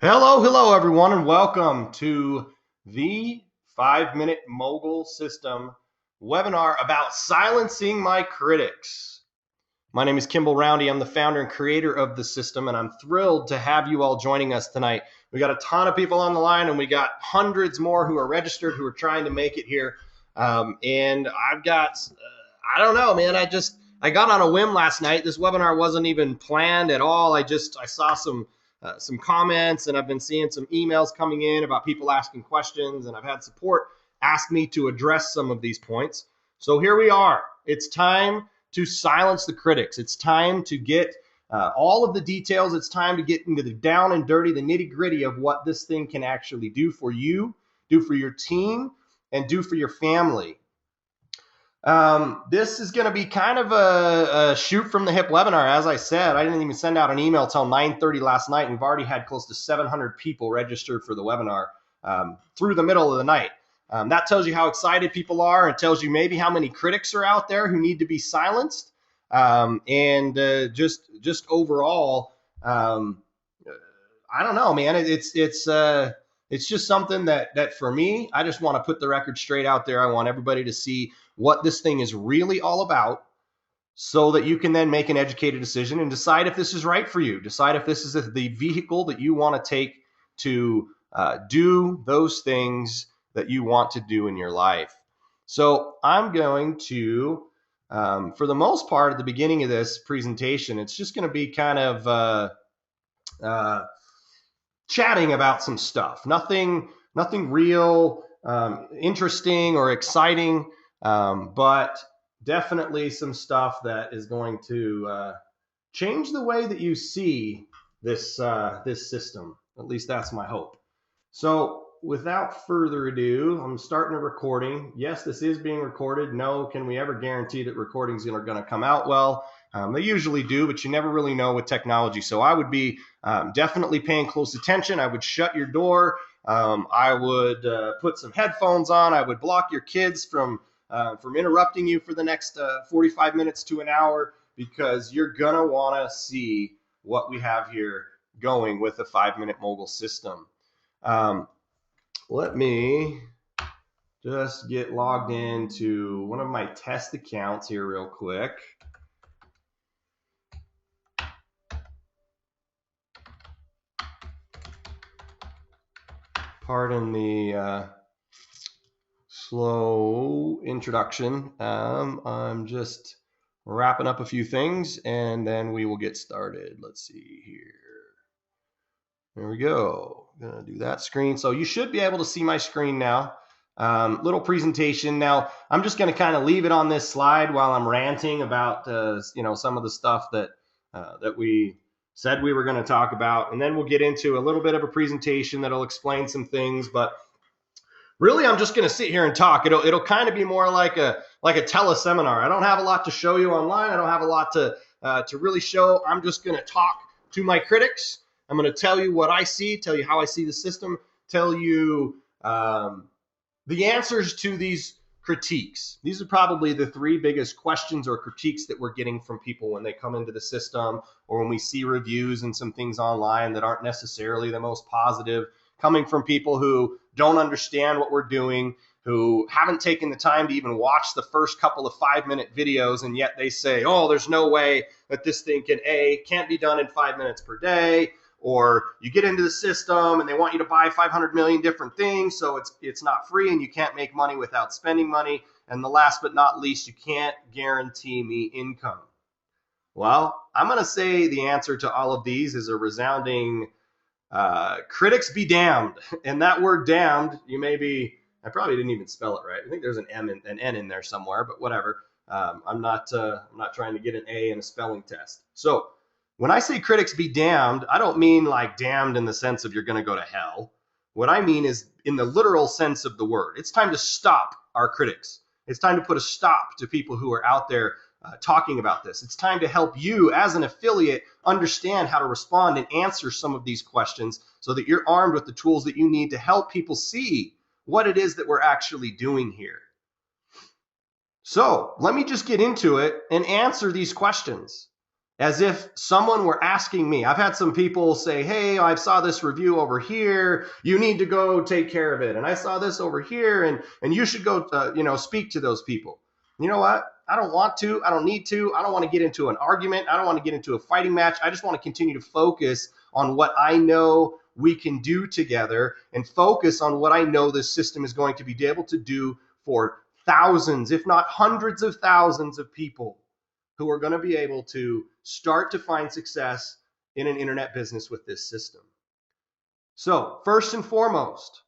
Hello, everyone, and welcome to the 5-Minute Mogul System webinar about silencing my critics. My name is Kimball Roundy. I'm the founder and creator of the system, and I'm thrilled to have you all joining us tonight. We got a ton of people on the line, and we got hundreds more who are registered who are trying to make it here. And I've got, I don't know, man. I got on a whim last night. This webinar wasn't even planned at all. I saw some comments, and I've been seeing some emails coming in about people asking questions, and I've had support ask me to address some of these points. So here we are. It's time to silence the critics. It's time to get all of the details. It's time to get into the down and dirty, the nitty gritty of what this thing can actually do for you, do for your team, and do for your family. This is going to be kind of a shoot from the hip webinar. As I said, I didn't even send out an email till 9:30 last night, and we've already had close to 700 people registered for the webinar through the middle of the night. That tells you how excited people are. It tells you maybe how many critics are out there who need to be silenced. And just overall, I don't know, man. It's just something that for me, I just want to put the record straight out there. I want everybody to see what this thing is really all about, so that you can then make an educated decision and decide if this is right for you. Decide if this is the vehicle that you want to take to do those things that you want to do in your life. So I'm going to, for the most part, at the beginning of this presentation, it's just going to be kind of chatting about some stuff. Nothing real interesting or exciting. But definitely some stuff that is going to change the way that you see this system. At least that's my hope. So without further ado, I'm starting a recording. Yes, this is being recorded. No, can we ever guarantee that recordings are going to come out well? They usually do, but you never really know with technology. So I would be definitely paying close attention. I would shut your door. I would put some headphones on. I would block your kids from interrupting you for the next 45 minutes to an hour, because you're gonna want to see what we have here going with the 5-Minute Mogul system. Let me just get logged into one of my test accounts here real quick. Pardon the slow introduction. I'm just wrapping up a few things, and then we will get started. Let's see here. There we go. I'm gonna do that screen. So you should be able to see my screen now. Little presentation. Now I'm just gonna kind of leave it on this slide while I'm ranting about some of the stuff that we said we were going to talk about, and then we'll get into a little bit of a presentation that'll explain some things. But really, I'm just going to sit here and talk. It'll kind of be more like a teleseminar. I don't have a lot to show you online. I don't have a lot to really show. I'm just going to talk to my critics. I'm going to tell you what I see, tell you how I see the system, tell you the answers to these critiques. These are probably the 3 biggest questions or critiques that we're getting from people when they come into the system, or when we see reviews and some things online that aren't necessarily the most positive, coming from people who don't understand what we're doing, who haven't taken the time to even watch the first couple of 5-minute videos, and yet they say, oh, there's no way that this thing can't be done in 5 minutes per day. Or you get into the system and they want you to buy 500 million different things, so it's not free, and you can't make money without spending money. And the last but not least, you can't guarantee me income. Well, I'm going to say the answer to all of these is a resounding critics be damned. And that word damned, I probably didn't even spell it right. I think there's an N in there somewhere, but whatever. I'm not trying to get an A in a spelling test. So when I say critics be damned, I don't mean like damned in the sense of you're going to go to hell. What I mean is in the literal sense of the word. It's time to stop our critics. It's time to put a stop to people who are out there talking about this. It's time to help you as an affiliate understand how to respond and answer some of these questions, so that you're armed with the tools that you need to help people see what it is that we're actually doing here. So let me just get into it and answer these questions. as if someone were asking me. I've had some people say, hey, I saw this review over here. You need to go take care of it. And I saw this over here, and you should go, speak to those people. You know what? I don't want to. I don't need to. I don't want to get into an argument. I don't want to get into a fighting match. I just want to continue to focus on what I know we can do together and focus on what I know this system is going to be able to do for thousands, if not hundreds of thousands of people who are going to be able to start to find success in an internet business with this system. So, first and foremost,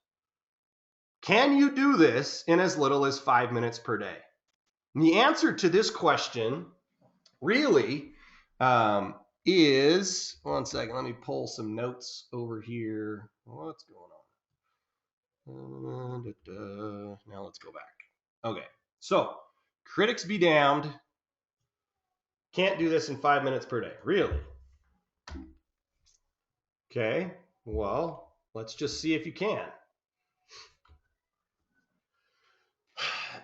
can you do this in as little as 5 minutes per day? And the answer to this question really is, one second, let me pull some notes over here. What's going on? Now let's go back. Okay, so critics be damned. Can't do this in 5 minutes per day. Really? Okay, well, let's just see if you can.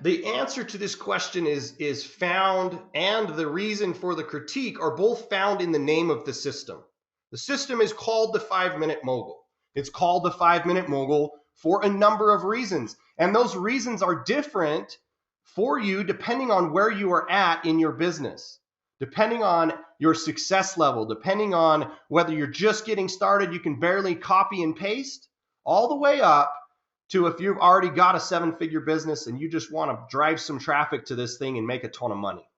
The answer to this question is found, and the reason for the critique are both found in the name of the system. The system is called the 5-Minute Mogul. It's called the 5-Minute Mogul for a number of reasons. And those reasons are different for you depending on where you are at in your business, depending on your success level, depending on whether you're just getting started, you can barely copy and paste, all the way up to if you've already got a 7-figure business and you just want to drive some traffic to this thing and make a ton of money.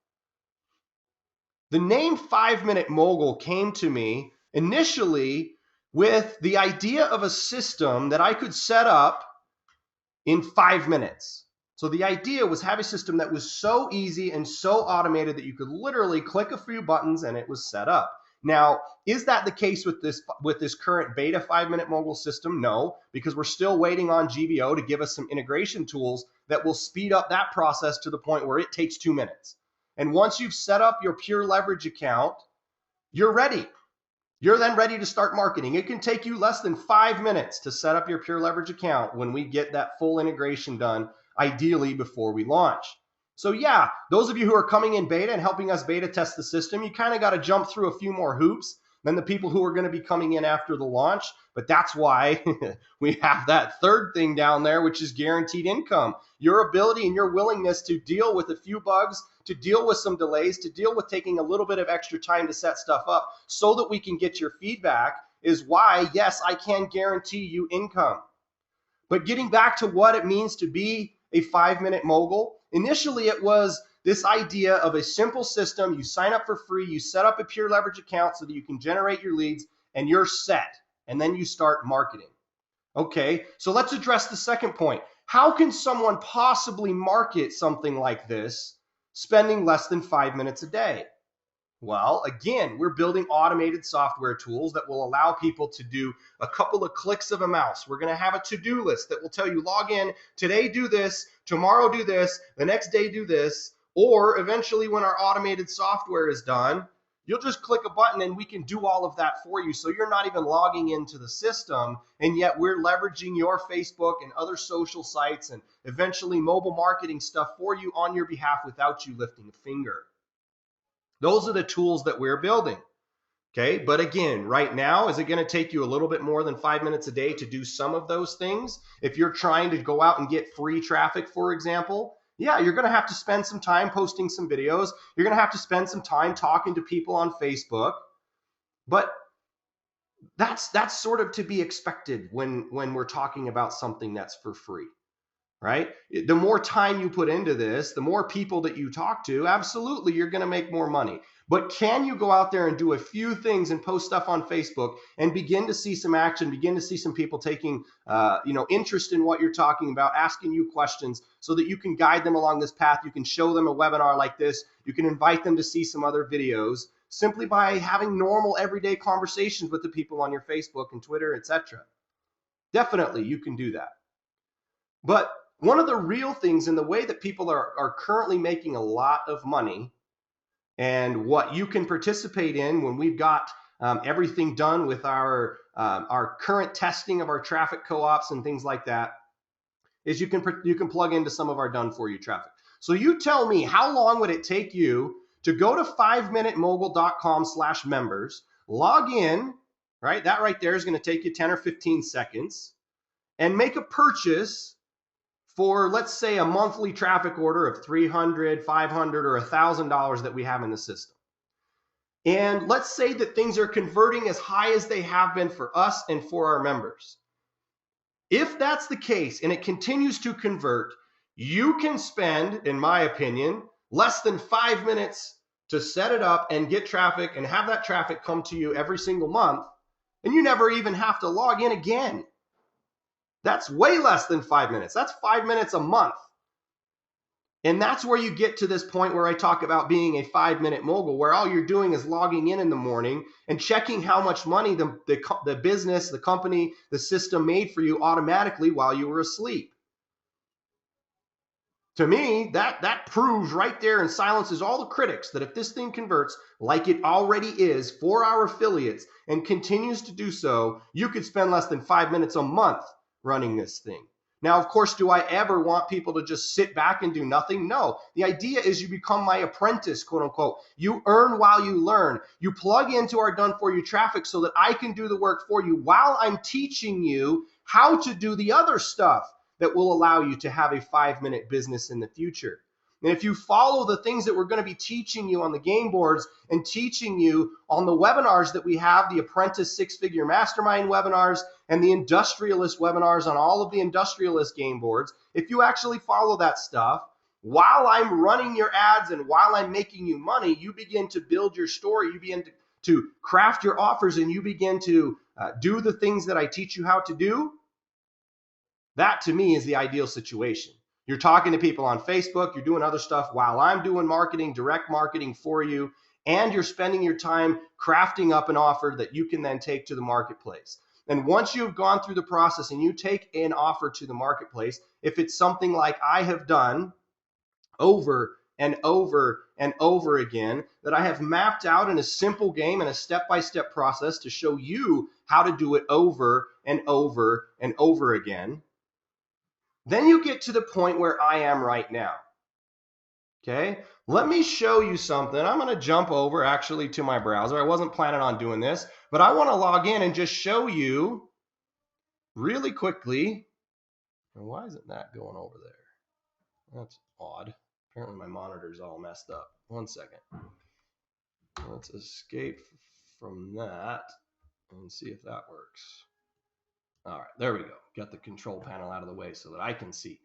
The name 5-Minute Mogul came to me initially with the idea of a system that I could set up in 5 minutes. So the idea was have a system that was so easy and so automated that you could literally click a few buttons and it was set up. Now, is that the case with this current beta 5-Minute Mogul system? No, because we're still waiting on GBO to give us some integration tools that will speed up that process to the point where it takes 2 minutes. And once you've set up your Pure Leverage account, you're ready. You're then ready to start marketing. It can take you less than 5 minutes to set up your Pure Leverage account when we get that full integration done, ideally before we launch. So yeah, those of you who are coming in beta and helping us beta test the system, you kind of got to jump through a few more hoops than the people who are going to be coming in after the launch. But that's why we have that third thing down there, which is guaranteed income. Your ability and your willingness to deal with a few bugs, to deal with some delays, to deal with taking a little bit of extra time to set stuff up so that we can get your feedback is why, yes, I can guarantee you income. But getting back to what it means to be a 5-Minute Mogul, initially it was this idea of a simple system. You sign up for free, you set up a Pure Leverage account so that you can generate your leads and you're set. And then you start marketing. Okay, so let's address the second point. How can someone possibly market something like this spending less than 5 minutes a day? Well, again, we're building automated software tools that will allow people to do a couple of clicks of a mouse. We're going to have a to-do list that will tell you, log in, today do this, tomorrow do this, the next day do this, or eventually when our automated software is done, you'll just click a button and we can do all of that for you. So you're not even logging into the system, and yet we're leveraging your Facebook and other social sites and eventually mobile marketing stuff for you on your behalf without you lifting a finger. Those are the tools that we're building. Okay, but again, right now, is it going to take you a little bit more than 5 minutes a day to do some of those things? If you're trying to go out and get free traffic, for example, yeah, you're going to have to spend some time posting some videos. You're going to have to spend some time talking to people on Facebook. But that's sort of to be expected when we're talking about something that's for free. Right? The more time you put into this, the more people that you talk to, absolutely, you're going to make more money. But can you go out there and do a few things and post stuff on Facebook and begin to see some action, begin to see some people taking, interest in what you're talking about, asking you questions so that you can guide them along this path. You can show them a webinar like this. You can invite them to see some other videos simply by having normal everyday conversations with the people on your Facebook and Twitter, etc. Definitely, you can do that. But one of the real things in the way that people are currently making a lot of money, and what you can participate in when we've got everything done with our current testing of our traffic co-ops and things like that, is you can plug into some of our done for you traffic. So you tell me, how long would it take you to go to 5minutemogul.com/members, log in, right? That right there is going to take you 10 or 15 seconds, and make a purchase for, let's say, a monthly traffic order of $300, $500, or $1,000 that we have in the system. And let's say that things are converting as high as they have been for us and for our members. If that's the case and it continues to convert, you can spend, in my opinion, less than 5 minutes to set it up and get traffic and have that traffic come to you every single month, and you never even have to log in again. That's way less than 5 minutes. That's 5 minutes a month. And that's where you get to this point where I talk about being a 5-minute mogul, where all you're doing is logging in the morning and checking how much money the business, the company, the system made for you automatically while you were asleep. To me, that proves right there and silences all the critics that if this thing converts like it already is for our affiliates and continues to do so, you could spend less than 5 minutes a month running this thing. Now, of course, do I ever want people to just sit back and do nothing? No. The idea is you become my apprentice, quote unquote. You earn while you learn. You plug into our done for you traffic so that I can do the work for you while I'm teaching you how to do the other stuff that will allow you to have a 5-minute business in the future. And if you follow the things that we're going to be teaching you on the game boards and teaching you on the webinars that we have, the Apprentice 6-Figure Mastermind webinars and the Industrialist webinars on all of the Industrialist game boards, if you actually follow that stuff, while I'm running your ads and while I'm making you money, you begin to build your story, you begin to craft your offers, and you begin to do the things that I teach you how to do. That to me is the ideal situation. You're talking to people on Facebook, you're doing other stuff while I'm doing marketing, direct marketing for you, and you're spending your time crafting up an offer that you can then take to the marketplace. And once you've gone through the process and you take an offer to the marketplace, if it's something like I have done over and over and over again, that I have mapped out in a simple game and a step-by-step process to show you how to do it over and over and over again, then you get to the point where I am right now. Okay, let me show you something. I'm going to jump over actually to my browser. I wasn't planning on doing this, but I want to log in and just show you really quickly. Why isn't that going over there? That's odd. Apparently my monitor's all messed up. 1 second. Let's escape from that and see if that works. All right, there we go. Got the control panel out of the way so that I can see.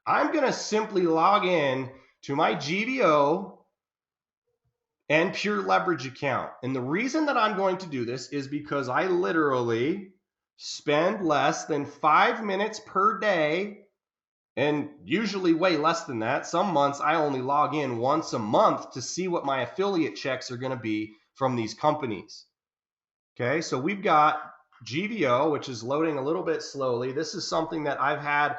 I'm going to simply log in to my GVO and Pure Leverage account. And the reason that I'm going to do this is because I literally spend less than 5 minutes per day, and usually way less than that. Some months I only log in once a month to see what my affiliate checks are going to be from these companies. Okay, so we've got GVO, which is loading a little bit slowly. This is something that I've had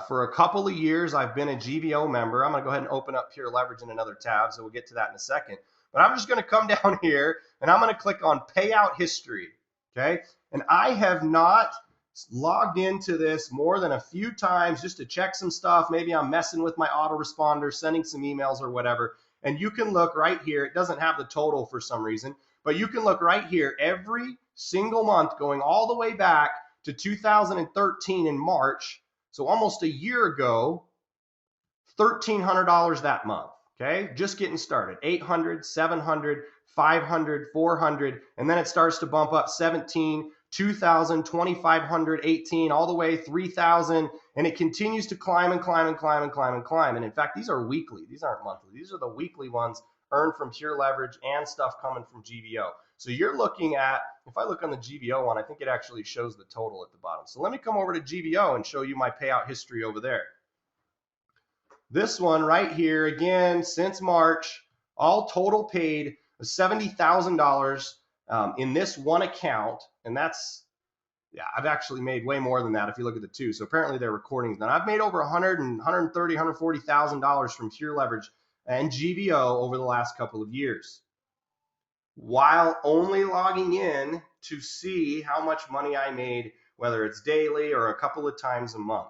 for a couple of years. I've been a GVO member. I'm going to go ahead and open up Pure Leverage in another tab, so we'll get to that in a second. But I'm just going to come down here, and I'm going to click on Payout History, okay? And I have not logged into this more than a few times just to check some stuff. Maybe I'm messing with my autoresponder, sending some emails or whatever. And you can look right here. It doesn't have the total for some reason, but you can look right here every single month going all the way back to 2013 in March. So almost a year ago, $1,300 that month. Okay, just getting started. 800, 700, 500, 400, and then it starts to bump up 17, 2,000, 2,500, 18, all the way 3,000, and it continues to climb and climb and climb and climb and climb. And in fact, these are weekly. These aren't monthly. These are the weekly ones earned from Pure Leverage and stuff coming from GVO. So you're looking at, if I look on the GVO one, I think it actually shows the total at the bottom. So let me come over to GVO and show you my payout history over there. This one right here, again, since March, all total paid $70,000 in this one account. And that's, yeah, I've actually made way more than that if you look at the two. So apparently they're recordings. Now I've made over $130,000, $140,000 from Pure Leverage and GVO over the last couple of years, while only logging in to see how much money I made, whether it's daily or a couple of times a month.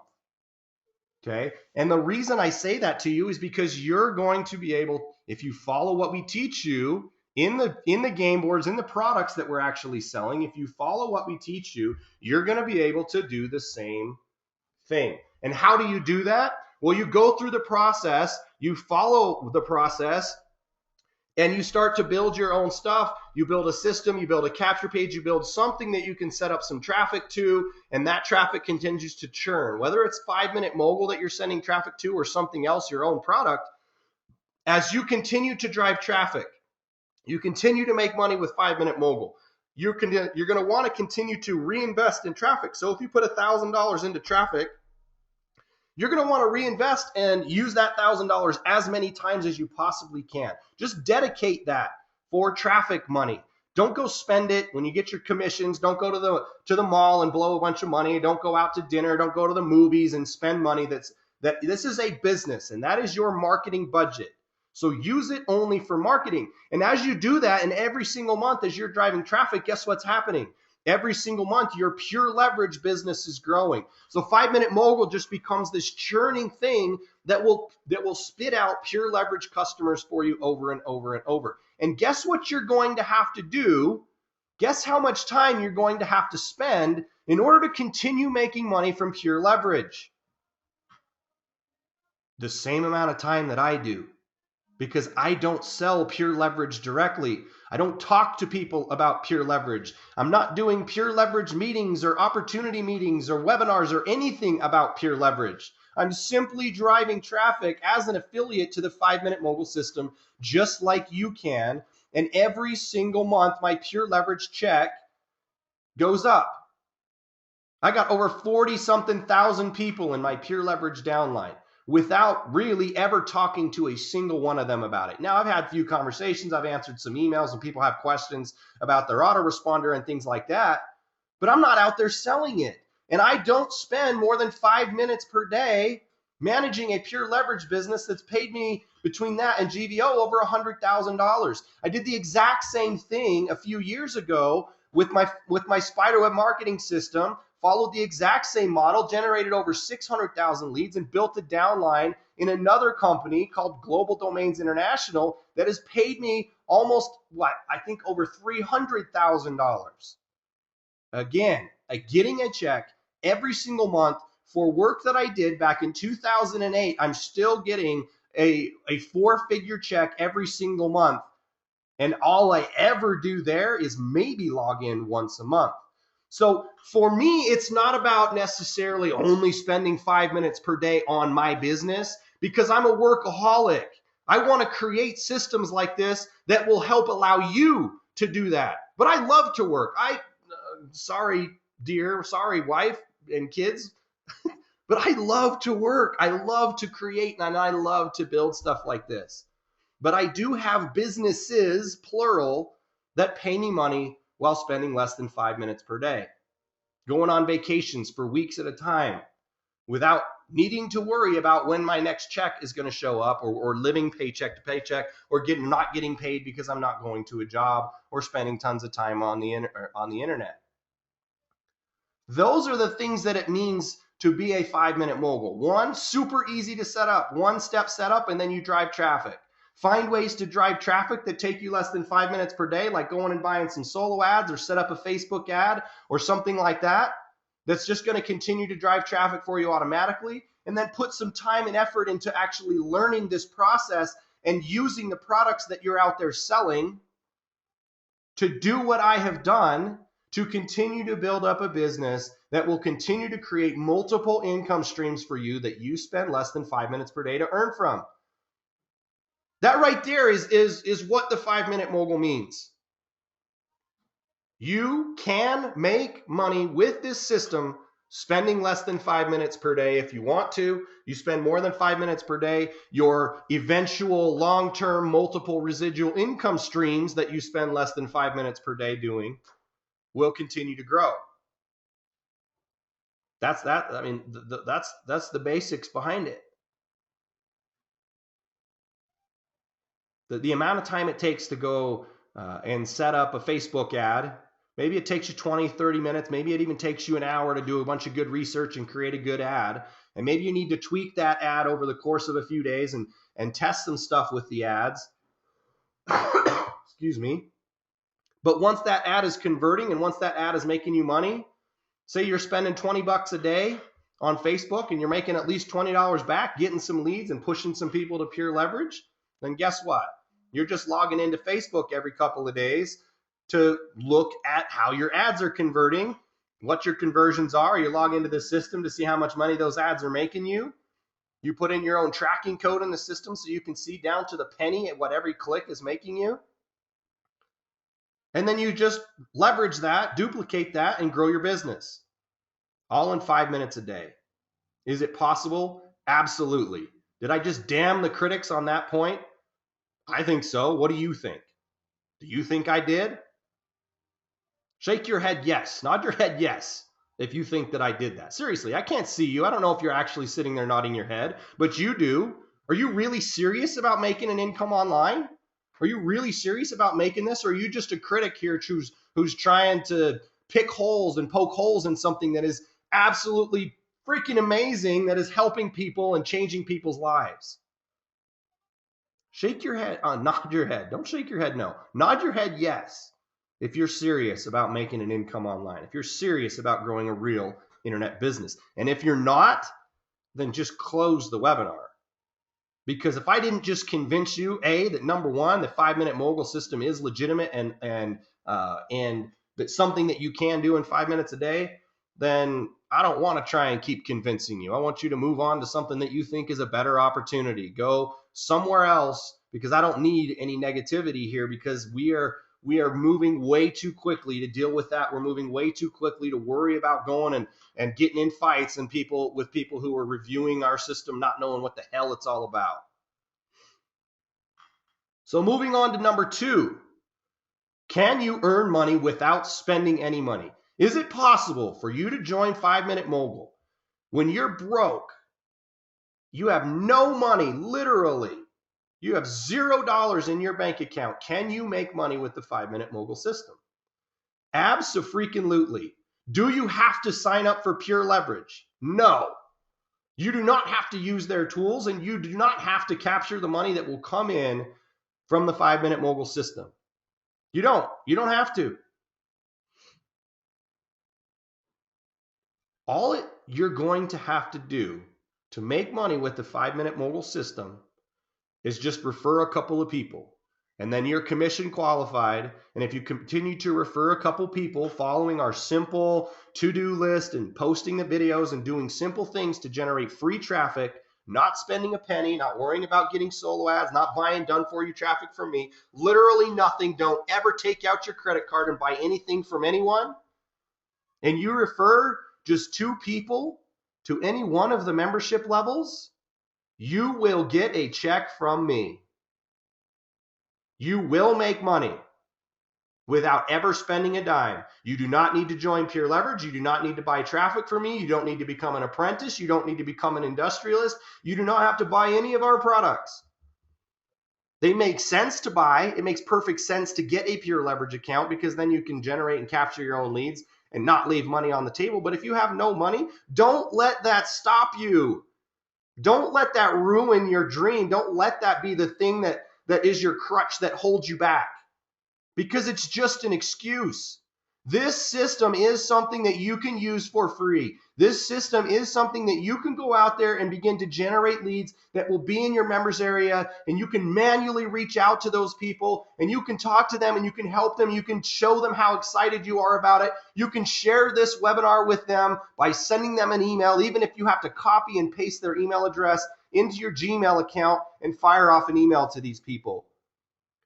Okay. And the reason I say that to you is because you're going to be able, if you follow what we teach you in the game boards, in the products that we're actually selling, if you follow what we teach you, you're going to be able to do the same thing. And how do you do that? Well, you go through the process, you follow the process, and you start to build your own stuff. You build a system, you build a capture page, you build something that you can set up some traffic to, and that traffic continues to churn. Whether it's 5 Minute Mogul that you're sending traffic to or something else, your own product, as you continue to drive traffic, you continue to make money with 5 Minute Mogul. You're going to want to continue to reinvest in traffic. So if you put $1,000 into traffic, you're going to want to reinvest and use that $1,000 as many times as you possibly can. Just dedicate that for traffic money. Don't go spend it when you get your commissions. Don't go to the mall and blow a bunch of money. Don't go out to dinner. Don't go to the movies and spend money. This is a business, and that is your marketing budget. So use it only for marketing. And as you do that, and every single month as you're driving traffic, guess what's happening? Every single month, your pure leverage business is growing. So 5 Minute Mogul just becomes this churning thing that will spit out pure leverage customers for you over and over and over. And guess what you're going to have to do? Guess how much time you're going to have to spend in order to continue making money from pure leverage? The same amount of time that I do. Because I don't sell pure leverage directly. I don't talk to people about pure leverage. I'm not doing pure leverage meetings or opportunity meetings or webinars or anything about pure leverage. I'm simply driving traffic as an affiliate to the 5 Minute Mogul system, just like you can. And every single month, my pure leverage check goes up. I got over 40-something thousand people in my pure leverage downline without really ever talking to a single one of them about it. Now, I've had a few conversations. I've answered some emails and people have questions about their autoresponder and things like that, but I'm not out there selling it. And I don't spend more than 5 minutes per day managing a pure leverage business that's paid me between that and GVO over $100,000. I did the exact same thing a few years ago with my spiderweb marketing system, followed the exact same model, generated over 600,000 leads, and built a downline in another company called Global Domains International that has paid me almost, I think over $300,000. Again, getting a check every single month for work that I did back in 2008. I'm still getting a 4-figure check every single month. And all I ever do there is maybe log in once a month. So for me, it's not about necessarily only spending 5 minutes per day on my business, because I'm a workaholic. I want to create systems like this that will help allow you to do that. But I love to work. Sorry, dear, sorry, wife and kids, but I love to work. I love to create, and I love to build stuff like this. But I do have businesses, plural, that pay me money while spending less than 5 minutes per day, going on vacations for weeks at a time without needing to worry about when my next check is going to show up, or living paycheck to paycheck, or not getting paid because I'm not going to a job or spending tons of time on the internet. Those are the things that it means to be a 5 Minute Mogul. One, super easy to set up, one-step setup, and then you drive traffic. Find ways to drive traffic that take you less than 5 minutes per day, like going and buying some solo ads or set up a Facebook ad or something like that. That's just going to continue to drive traffic for you automatically. And then put some time and effort into actually learning this process and using the products that you're out there selling to do what I have done, to continue to build up a business that will continue to create multiple income streams for you that you spend less than 5 minutes per day to earn from. That right there is what the 5 Minute Mogul means. You can make money with this system spending less than 5 minutes per day. If you want to, you spend more than 5 minutes per day, your eventual long-term multiple residual income streams that you spend less than 5 minutes per day doing will continue to grow. That's that. I mean, that's the basics behind it. The amount of time it takes to go and set up a Facebook ad, maybe it takes you 20, 30 minutes. Maybe it even takes you an hour to do a bunch of good research and create a good ad. And maybe you need to tweak that ad over the course of a few days and test some stuff with the ads. Excuse me. But once that ad is converting and once that ad is making you money, say you're spending 20 bucks a day on Facebook and you're making at least $20 back, getting some leads and pushing some people to pure leverage, then guess what? You're just logging into Facebook every couple of days to look at how your ads are converting, what your conversions are. You log into the system to see how much money those ads are making you. You put in your own tracking code in the system so you can see down to the penny at what every click is making you. And then you just leverage that, duplicate that, and grow your business. All in 5 minutes a day. Is it possible? Absolutely. Did I just damn the critics on that point? I think so. What do you think? Do you think I did? Shake your head yes. Nod your head yes if you think that I did that. Seriously, I can't see you. I don't know if you're actually sitting there nodding your head, but you do. Are you really serious about making an income online? Are you really serious about making this? Or are you just a critic here who's trying to pick holes and poke holes in something that is absolutely freaking amazing, that is helping people and changing people's lives? Shake your head, nod your head. Don't shake your head no. Nod your head yes if you're serious about making an income online, if you're serious about growing a real internet business. And if you're not, then just close the webinar. Because if I didn't just convince you, that number one, the 5-minute mogul system is legitimate and that's something that you can do in 5 minutes a day, then I don't want to try and keep convincing you. I want you to move on to something that you think is a better opportunity. Go somewhere else, because I don't need any negativity here, because we are moving way too quickly to deal with that. We're moving way too quickly to worry about going and getting in fights and people who are reviewing our system, not knowing what the hell it's all about. So moving on to number 2, can you earn money without spending any money? Is it possible for you to join 5-Minute Mogul when you're broke? You have no money, literally. You have $0 in your bank account. Can you make money with the 5-Minute Mogul system? Abso-freaking-lutely. Do you have to sign up for pure leverage? No. You do not have to use their tools, and you do not have to capture the money that will come in from the 5-Minute Mogul system. You don't have to. All you're going to have to do to make money with the 5-Minute Mogul system is just refer a couple of people, and then you're commission qualified. And if you continue to refer a couple people following our simple to-do list and posting the videos and doing simple things to generate free traffic, not spending a penny, not worrying about getting solo ads, not buying done-for-you traffic from me, literally nothing. Don't ever take out your credit card and buy anything from anyone. And you refer just 2 people to any one of the membership levels, you will get a check from me. You will make money without ever spending a dime. You do not need to join Pure Leverage. You do not need to buy traffic from me. You don't need to become an apprentice. You don't need to become an industrialist. You do not have to buy any of our products. They make sense to buy. It makes perfect sense to get a Pure Leverage account, because then you can generate and capture your own leads and not leave money on the table. But if you have no money, don't let that stop you. Don't let that ruin your dream. Don't let that be the thing that is your crutch that holds you back, because it's just an excuse. This system is something that you can use for free. This system is something that you can go out there and begin to generate leads that will be in your members area, and you can manually reach out to those people, and you can talk to them, and you can help them. You can show them how excited you are about it. You can share this webinar with them by sending them an email, even if you have to copy and paste their email address into your Gmail account and fire off an email to these people.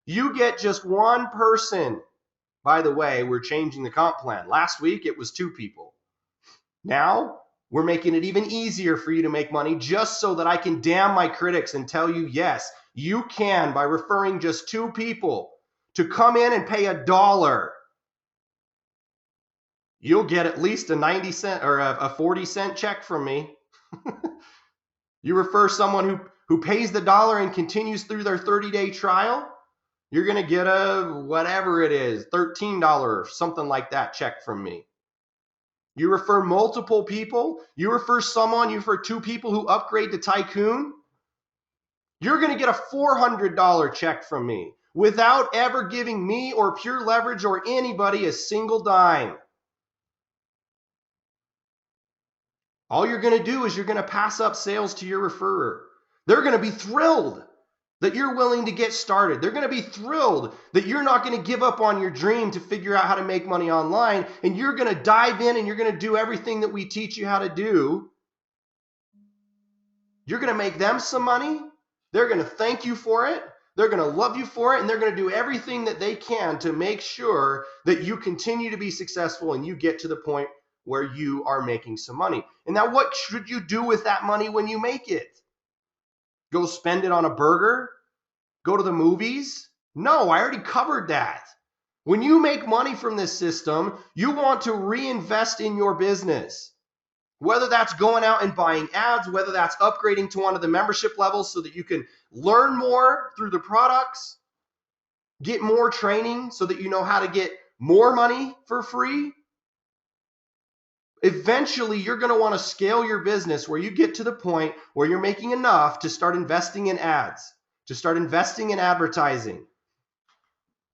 You get just 1 person. By the way, we're changing the comp plan. Last week, it was 2 people. Now, we're making it even easier for you to make money, just so that I can damn my critics and tell you, yes, you can, by referring just 2 people to come in and pay $1. You'll get at least a 90-cent or a 40-cent check from me. You refer someone who pays the $1 and continues through their 30-day trial, you're going to get a, whatever it is, $13 or something like that check from me. You refer multiple people, you refer someone, you refer 2 people who upgrade to Tycoon, you're going to get a $400 check from me without ever giving me or Pure Leverage or anybody a single dime. All you're going to do is you're going to pass up sales to your referrer. They're going to be thrilled that you're willing to get started. They're going to be thrilled that you're not going to give up on your dream to figure out how to make money online, and you're going to dive in and you're going to do everything that we teach you how to do. You're going to make them some money. They're going to thank you for it. They're going to love you for it, and they're going to do everything that they can to make sure that you continue to be successful and you get to the point where you are making some money. And now what should you do with that money when you make it? Go spend it on a burger? Go to the movies? No, I already covered that. When you make money from this system, you want to reinvest in your business. Whether that's going out and buying ads, whether that's upgrading to one of the membership levels so that you can learn more through the products, get more training so that you know how to get more money for free. Eventually, you're going to want to scale your business where you get to the point where you're making enough to start investing in ads, to start investing in advertising,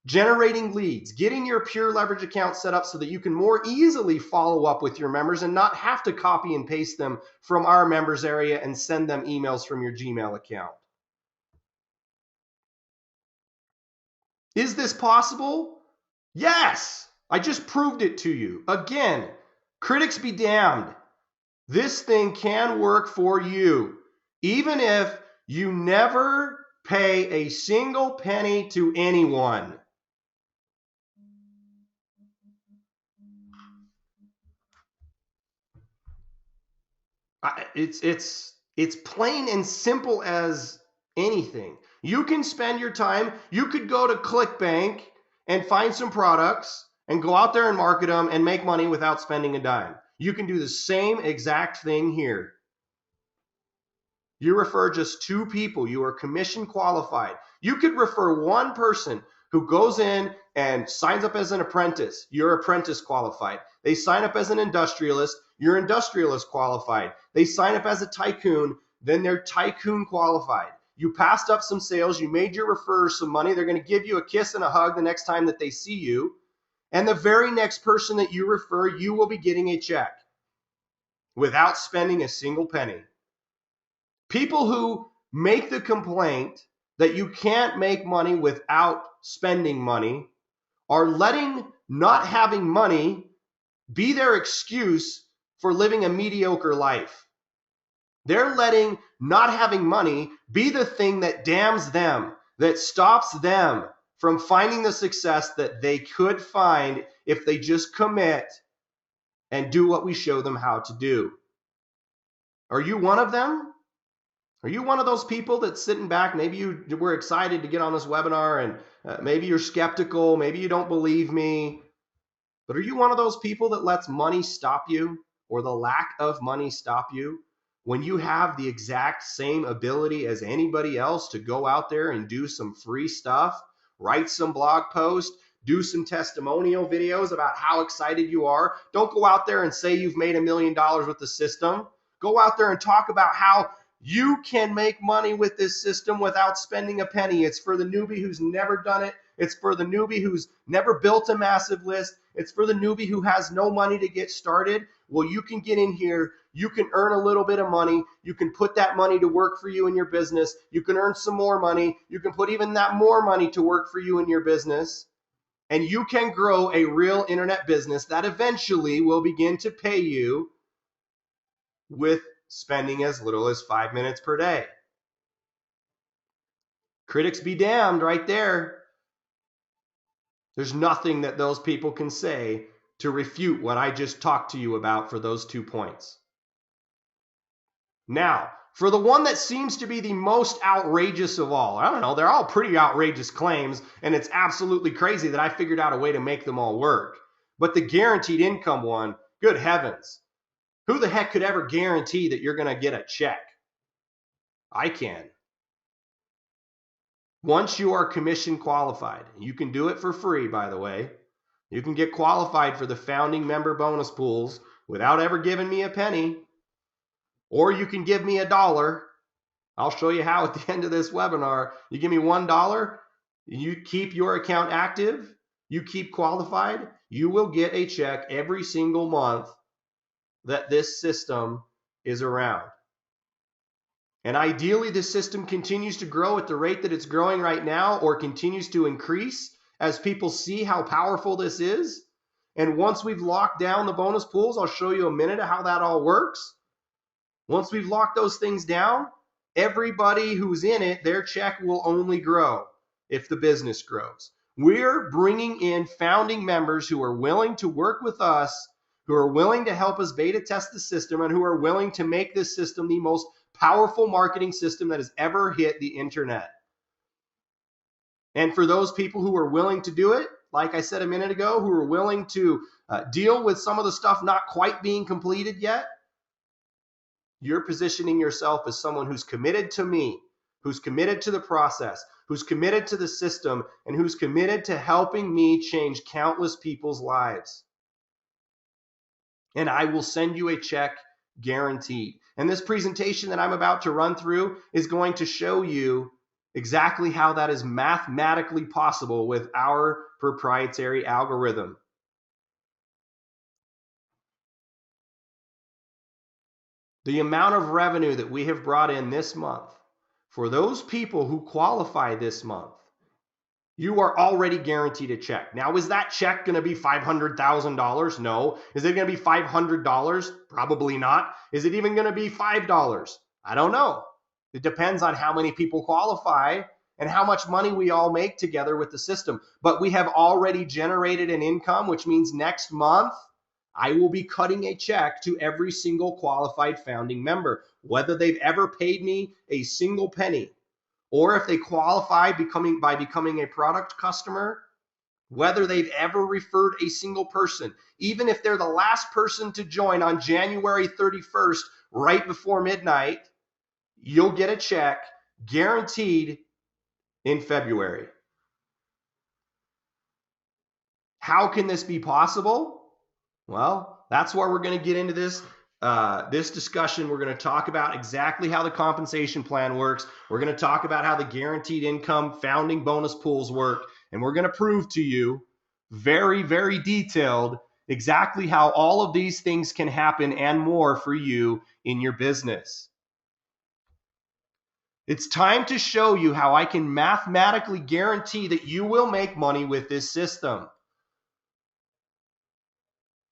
generating leads, getting your Pure Leverage account set up so that you can more easily follow up with your members and not have to copy and paste them from our members area and send them emails from your Gmail account. Is this possible? Yes, I just proved it to you. Again, critics be damned. This thing can work for you, even if you never pay a single penny to anyone. It's plain and simple as anything. You can spend your time, you could go to ClickBank and find some products and go out there and market them and make money without spending a dime. You can do the same exact thing here. You refer just 2 people. You are commission qualified. You could refer one person who goes in and signs up as an apprentice. You're apprentice qualified. They sign up as an industrialist. You're industrialist qualified. They sign up as a tycoon. Then they're tycoon qualified. You passed up some sales. You made your referrer some money. They're going to give you a kiss and a hug the next time that they see you. And the very next person that you refer, you will be getting a check without spending a single penny. People who make the complaint that you can't make money without spending money are letting not having money be their excuse for living a mediocre life. They're letting not having money be the thing that damns them, that stops them from finding the success that they could find if they just commit and do what we show them how to do. Are you one of them? Are you one of those people that's sitting back? Maybe you were excited to get on this webinar and maybe you're skeptical. Maybe you don't believe me. But are you one of those people that lets money stop you or the lack of money stop you when you have the exact same ability as anybody else to go out there and do some free stuff, write some blog posts, do some testimonial videos about how excited you are? Don't go out there and say you've made $1 million with the system. Go out there and talk about how you can make money with this system without spending a penny. It's for the newbie who's never done it. It's for the newbie who's never built a massive list. It's for the newbie who has no money to get started. Well, you can get in here. You can earn a little bit of money. You can put that money to work for you in your business. You can earn some more money. You can put even that more money to work for you in your business. And you can grow a real internet business that eventually will begin to pay you with spending as little as 5 minutes per day. Critics be damned right there. There's nothing that those people can say to refute what I just talked to you about for those 2 points. Now, for the one that seems to be the most outrageous of all, I don't know, they're all pretty outrageous claims, and it's absolutely crazy that I figured out a way to make them all work. But the guaranteed income one, good heavens. Who the heck could ever guarantee that you're going to get a check? I can. Once you are commission qualified, you can do it for free, by the way. You can get qualified for the founding member bonus pools without ever giving me a penny, or you can give me $1. I'll show you how at the end of this webinar. You give me $1, you keep your account active, you keep qualified, you will get a check every single month that this system is around. And ideally, this system continues to grow at the rate that it's growing right now, or continues to increase as people see how powerful this is. And once we've locked down the bonus pools, I'll show you a minute of how that all works. Once we've locked those things down, everybody who's in it, their check will only grow if the business grows. We're bringing in founding members who are willing to work with us, who are willing to help us beta test the system, and who are willing to make this system the most powerful marketing system that has ever hit the internet. And for those people who are willing to do it, like I said a minute ago, who are willing to deal with some of the stuff not quite being completed yet, you're positioning yourself as someone who's committed to me, who's committed to the process, who's committed to the system, and who's committed to helping me change countless people's lives. And I will send you a check guaranteed. And this presentation that I'm about to run through is going to show you exactly how that is mathematically possible with our proprietary algorithm. The amount of revenue that we have brought in this month, for those people who qualify this month, you are already guaranteed a check. Now, is that check going to be $500,000? No. Is it going to be $500? Probably not. Is it even going to be $5? I don't know. It depends on how many people qualify and how much money we all make together with the system. But we have already generated an income, which means next month I will be cutting a check to every single qualified founding member, whether they've ever paid me a single penny, or if they qualify by becoming a product customer, whether they've ever referred a single person, even if they're the last person to join on January 31st, right before midnight, you'll get a check guaranteed in February. How can this be possible? Well, that's why we're going to get into this discussion. We're going to talk about exactly how the compensation plan works. We're going to talk about how the guaranteed income founding bonus pools work. And we're going to prove to you very, very detailed exactly how all of these things can happen and more for you in your business. It's time to show you how I can mathematically guarantee that you will make money with this system.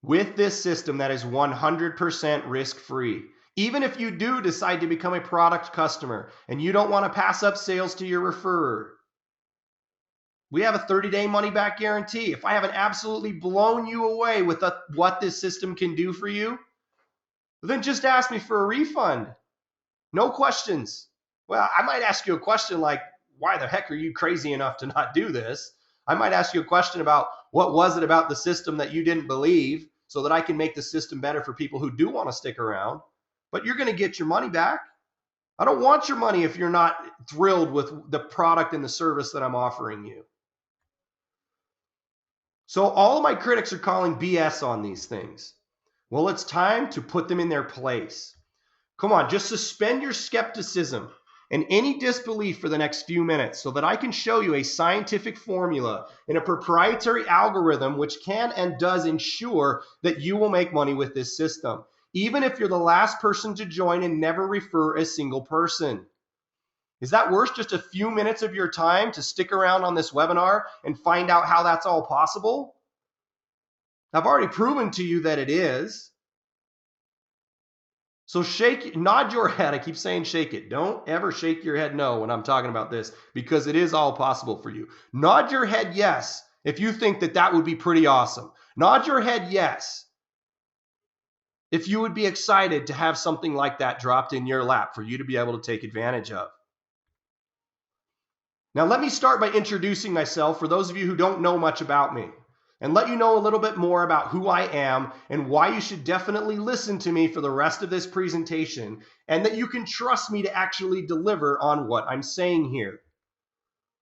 With this system that is 100% risk-free. Even if you do decide to become a product customer and you don't want to pass up sales to your referrer, we have a 30-day money-back guarantee. If I haven't absolutely blown you away with what this system can do for you, then just ask me for a refund. No questions. Well, I might ask you a question like, why the heck are you crazy enough to not do this? I might ask you a question about what was it about the system that you didn't believe, so that I can make the system better for people who do want to stick around. But you're going to get your money back. I don't want your money if you're not thrilled with the product and the service that I'm offering you. So all of my critics are calling BS on these things. Well, it's time to put them in their place. Come on, just suspend your skepticism and any disbelief for the next few minutes so that I can show you a scientific formula and a proprietary algorithm which can and does ensure that you will make money with this system, even if you're the last person to join and never refer a single person. Is that worth just a few minutes of your time to stick around on this webinar and find out how that's all possible? I've already proven to you that it is. So nod your head. I keep saying shake it. Don't ever shake your head no when I'm talking about this, because it is all possible for you. Nod your head yes if you think that that would be pretty awesome. Nod your head yes if you would be excited to have something like that dropped in your lap for you to be able to take advantage of. Now let me start by introducing myself for those of you who don't know much about me, and let you know a little bit more about who I am and why you should definitely listen to me for the rest of this presentation, and that you can trust me to actually deliver on what I'm saying here.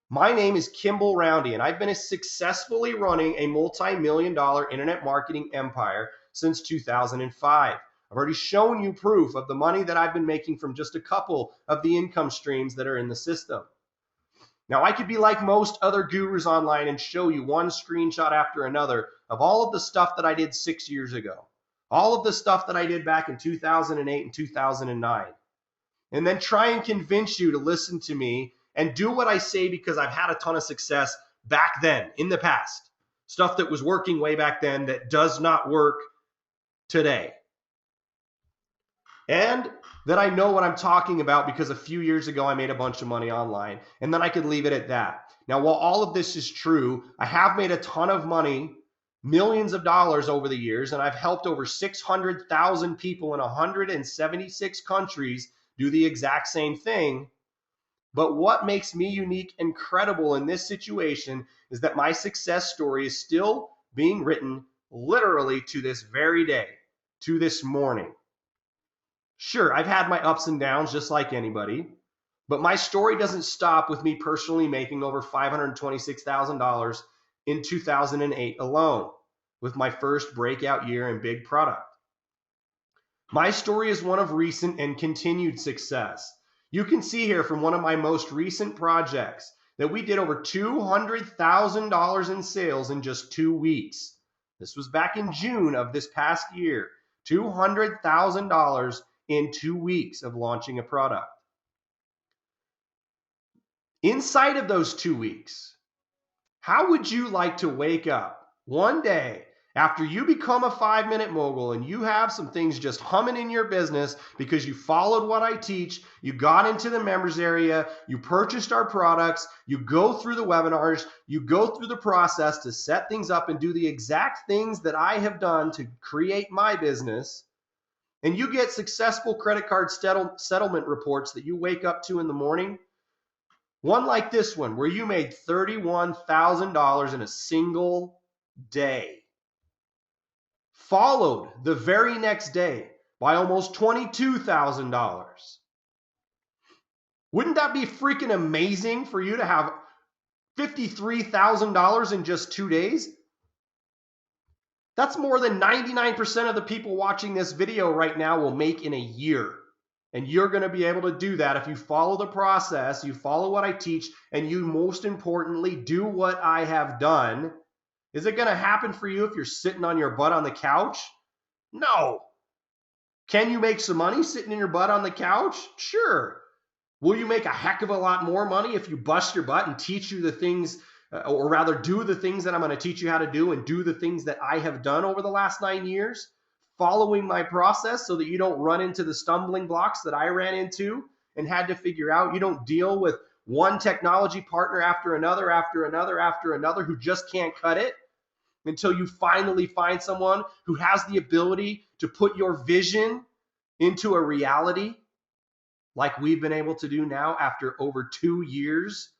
My name is Kimball Roundy, and I've been successfully running a multi-million-dollar internet marketing empire since 2005. I've already shown you proof of the money that I've been making from just a couple of the income streams that are in the system. Now, I could be like most other gurus online and show you one screenshot after another of all of the stuff that I did 6 years ago, all of the stuff that I did back in 2008 and 2009, and then try and convince you to listen to me and do what I say because I've had a ton of success back then in the past. Stuff that was working way back then that does not work today. And that I know what I'm talking about because a few years ago I made a bunch of money online, and then I could leave it at that. Now, while all of this is true, I have made a ton of money, millions of dollars over the years, and I've helped over 600,000 people in 176 countries do the exact same thing. But what makes me unique and credible in this situation is that my success story is still being written literally to this very day, to this morning. Sure, I've had my ups and downs just like anybody, but my story doesn't stop with me personally making over $526,000 in 2008 alone with my first breakout year and big product. My story is one of recent and continued success. You can see here from one of my most recent projects that we did over $200,000 in sales in just 2 weeks. This was back in June of this past year. $200,000 in 2 weeks of launching a product. Inside of those 2 weeks, how would you like to wake up one day after you become a 5-minute mogul and you have some things just humming in your business because you followed what I teach, you got into the members area, you purchased our products, you go through the webinars, you go through the process to set things up and do the exact things that I have done to create my business, and you get successful credit card settlement reports that you wake up to in the morning? One like this one, where you made $31,000 in a single day, followed the very next day by almost $22,000. Wouldn't that be freaking amazing for you to have $53,000 in just 2 days? That's more than 99% of the people watching this video right now will make in a year. And you're going to be able to do that if you follow the process, you follow what I teach, and you most importantly do what I have done. Is it going to happen for you if you're sitting on your butt on the couch? No. Can you make some money sitting in your butt on the couch? Sure. Will you make a heck of a lot more money if you bust your butt and teach you the things, or rather do the things that I'm going to teach you how to do and do the things that I have done over the last 9 years, following my process so that you don't run into the stumbling blocks that I ran into and had to figure out? You don't deal with one technology partner after another, who just can't cut it until you finally find someone who has the ability to put your vision into a reality like we've been able to do now after over 2 years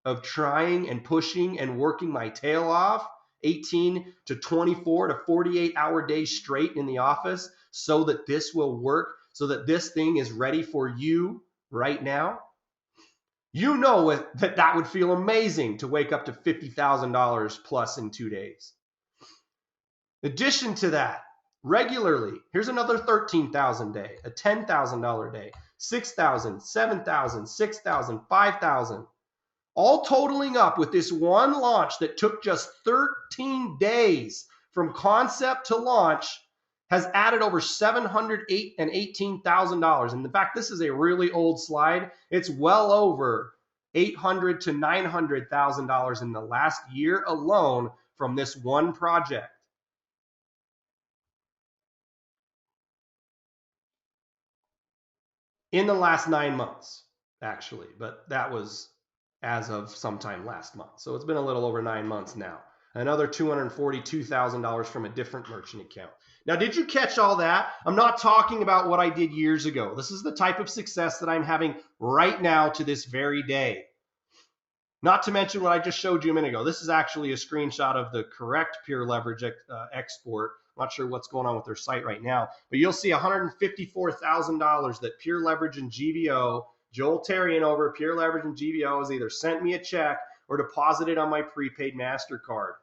of trying and pushing and working my tail off, 18 to 24 to 48 hour days straight in the office so that this will work, so that this thing is ready for you right now. You know that would feel amazing to wake up to $50,000 plus in 2 days. In addition to that, regularly, here's another $13,000 day, a $10,000 day, $6,000, $7,000, $6,000, $5,000, all totaling up with this one launch that took just 13 days from concept to launch has added over $718,000. And in fact, this is a really old slide. It's well over $800,000 to $900,000 in the last year alone from this one project. In the last 9 months, actually, but that was as of sometime last month. So it's been a little over 9 months now. Another $242,000 from a different merchant account. Now, did you catch all that? I'm not talking about what I did years ago. This is the type of success that I'm having right now to this very day. Not to mention what I just showed you a minute ago. This is actually a screenshot of the correct Pure Leverage export. I'm not sure what's going on with their site right now, but you'll see $154,000 that Pure Leverage and GVO, Joel Terrian over Pure Leverage and GVO, has either sent me a check or deposited on my prepaid MasterCard.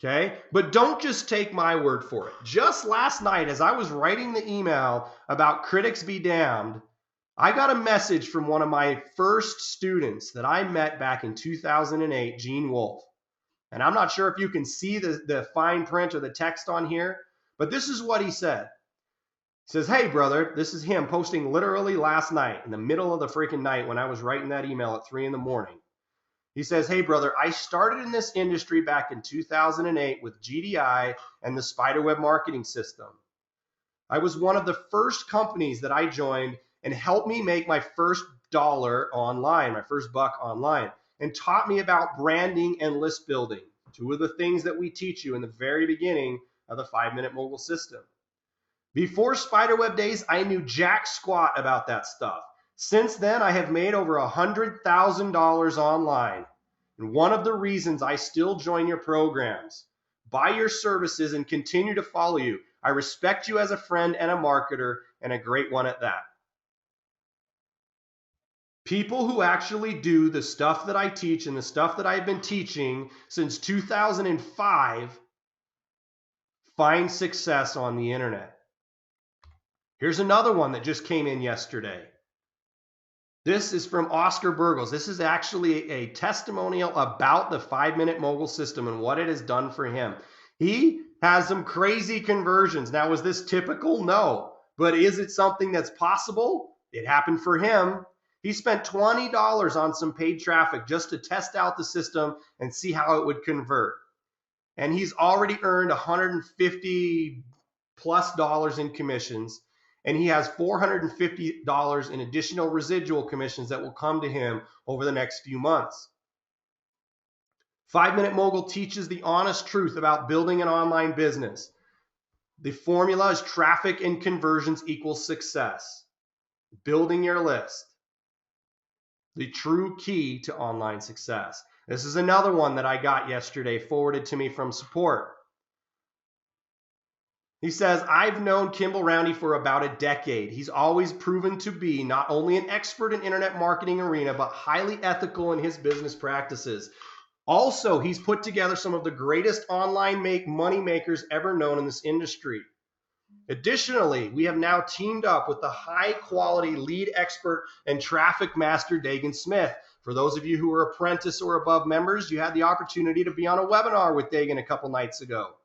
Okay, but don't just take my word for it. Just last night, as I was writing the email about critics be damned, I got a message from one of my first students that I met back in 2008, Gene Wolfe. And I'm not sure if you can see the fine print or the text on here, but this is what he said. He says, "Hey, brother," this is him posting literally last night in the middle of the freaking night when I was writing that email at 3 in the morning. He says, "Hey, brother, I started in this industry back in 2008 with GDI and the spiderweb marketing system. I was one of the first companies that I joined and helped me make my first dollar online, my first buck online, and taught me about branding and list building, two of the things that we teach you in the very beginning of the 5-Minute Mogul system. Before spiderweb days, I knew jack squat about that stuff. Since then, I have made over $100,000 online. And one of the reasons I still join your programs, buy your services, and continue to follow you. I respect you as a friend and a marketer, and a great one at that." People who actually do the stuff that I teach and the stuff that I've been teaching since 2005 find success on the internet. Here's another one that just came in yesterday. This is from Oscar Burgos. This is actually a testimonial about the 5-Minute Mogul system and what it has done for him. He has some crazy conversions. Now, is this typical? No. But is it something that's possible? It happened for him. He spent $20 on some paid traffic just to test out the system and see how it would convert. And he's already earned $150 plus in commissions. And he has $450 in additional residual commissions that will come to him over the next few months. 5-Minute Mogul teaches the honest truth about building an online business. The formula is traffic and conversions equals success. Building your list. The true key to online success. This is another one that I got yesterday, forwarded to me from support. He says, "I've known Kimball Roundy for about a decade. He's always proven to be not only an expert in internet marketing arena, but highly ethical in his business practices. Also, he's put together some of the greatest online money makers ever known in this industry. Additionally, we have now teamed up with the high quality lead expert and traffic master, Dagan Smith. For those of you who are apprentice or above members, you had the opportunity to be on a webinar with Dagan a couple nights ago.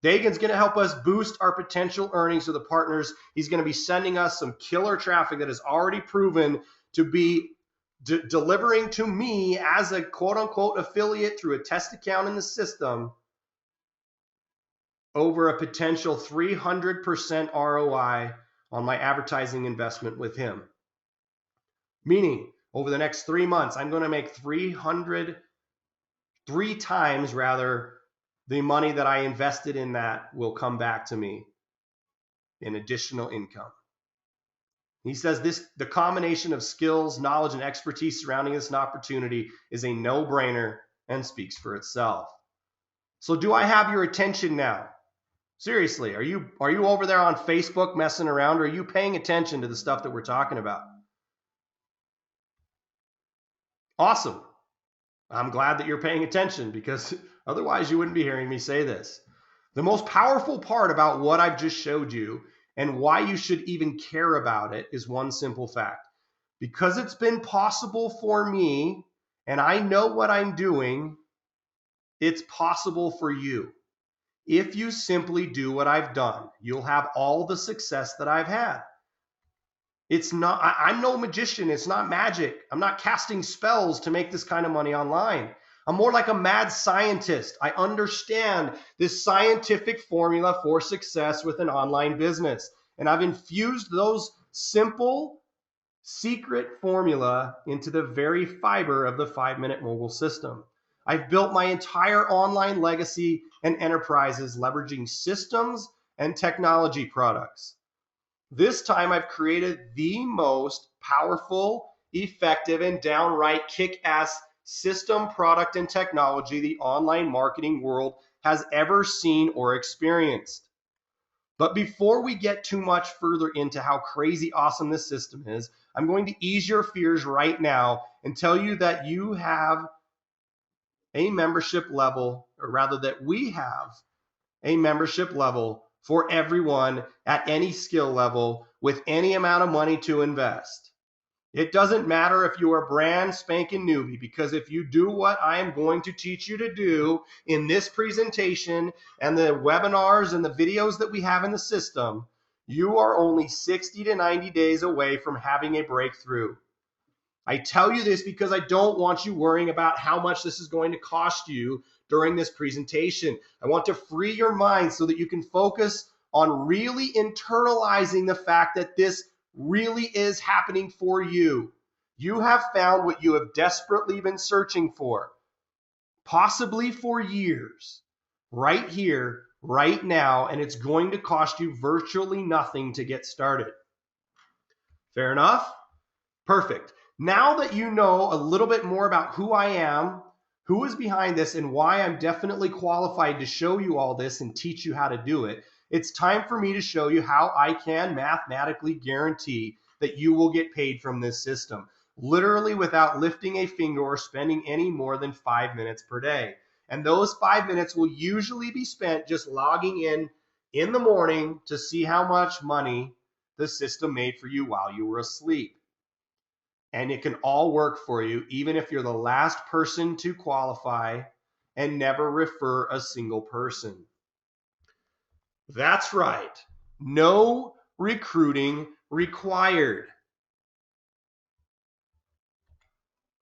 Dagan's going to help us boost our potential earnings with the partners. He's going to be sending us some killer traffic that is already proven to be delivering to me as a quote-unquote affiliate through a test account in the system over a potential 300% ROI on my advertising investment with him. Meaning, over the next 3 months, I'm going to make three times the money that I invested in that will come back to me in additional income." He says the combination of skills, knowledge, and expertise surrounding this opportunity is a no-brainer and speaks for itself. So do I have your attention now? Seriously, are you over there on Facebook messing around, or are you paying attention to the stuff that we're talking about? Awesome. I'm glad that you're paying attention, because otherwise you wouldn't be hearing me say this. The most powerful part about what I've just showed you and why you should even care about it is one simple fact. Because it's been possible for me and I know what I'm doing, it's possible for you. If you simply do what I've done, you'll have all the success that I've had. It's not, I'm no magician. It's not magic. I'm not casting spells to make this kind of money online. I'm more like a mad scientist. I understand this scientific formula for success with an online business. And I've infused those simple secret formula into the very fiber of the 5-Minute Mogul system. I've built my entire online legacy and enterprises leveraging systems and technology products. This time I've created the most powerful, effective, and downright kick-ass system, product, and technology the online marketing world has ever seen or experienced. But before we get too much further into how crazy awesome this system is, I'm going to ease your fears right now and tell you that you have a membership level, or rather that we have a membership level for everyone at any skill level with any amount of money to invest. It doesn't matter if you are brand spanking newbie, because if you do what I am going to teach you to do in this presentation and the webinars and the videos that we have in the system, you are only 60 to 90 days away from having a breakthrough. I tell you this because I don't want you worrying about how much this is going to cost you during this presentation. I want to free your mind so that you can focus on really internalizing the fact that this really is happening for you. You have found what you have desperately been searching for, possibly for years, right here, right now, and it's going to cost you virtually nothing to get started. Fair enough? Perfect. Now that you know a little bit more about who I am, who is behind this, and why I'm definitely qualified to show you all this and teach you how to do it, it's time for me to show you how I can mathematically guarantee that you will get paid from this system, literally without lifting a finger or spending any more than 5 minutes per day. And those 5 minutes will usually be spent just logging in the morning to see how much money the system made for you while you were asleep. And it can all work for you, even if you're the last person to qualify and never refer a single person. That's right. No recruiting required.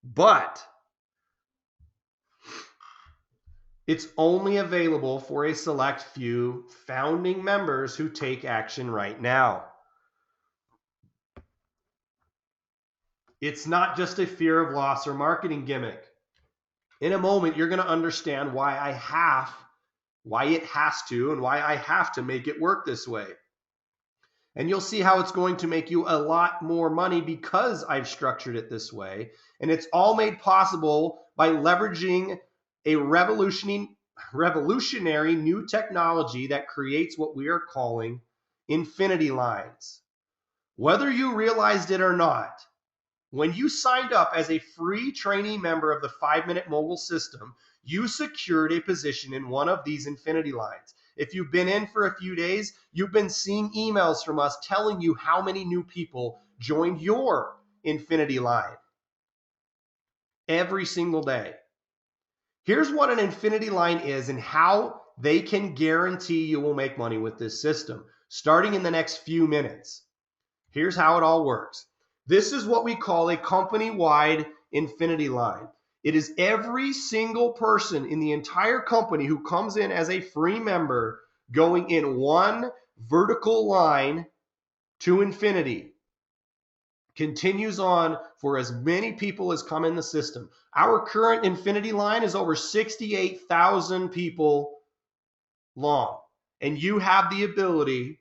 But it's only available for a select few founding members who take action right now. It's not just a fear of loss or marketing gimmick. In a moment, you're going to understand why it has to, and why I have to make it work this way. And you'll see how it's going to make you a lot more money because I've structured it this way. And it's all made possible by leveraging a revolutionary new technology that creates what we are calling infinity lines. Whether you realized it or not, when you signed up as a free trainee member of the 5-Minute Mogul system, you secured a position in one of these infinity lines. If you've been in for a few days, you've been seeing emails from us telling you how many new people joined your infinity line every single day. Here's what an infinity line is and how they can guarantee you will make money with this system, starting in the next few minutes. Here's how it all works. This is what we call a company-wide infinity line. It is every single person in the entire company who comes in as a free member going in one vertical line to infinity. Continues on for as many people as come in the system. Our current infinity line is over 68,000 people long. And you have the ability,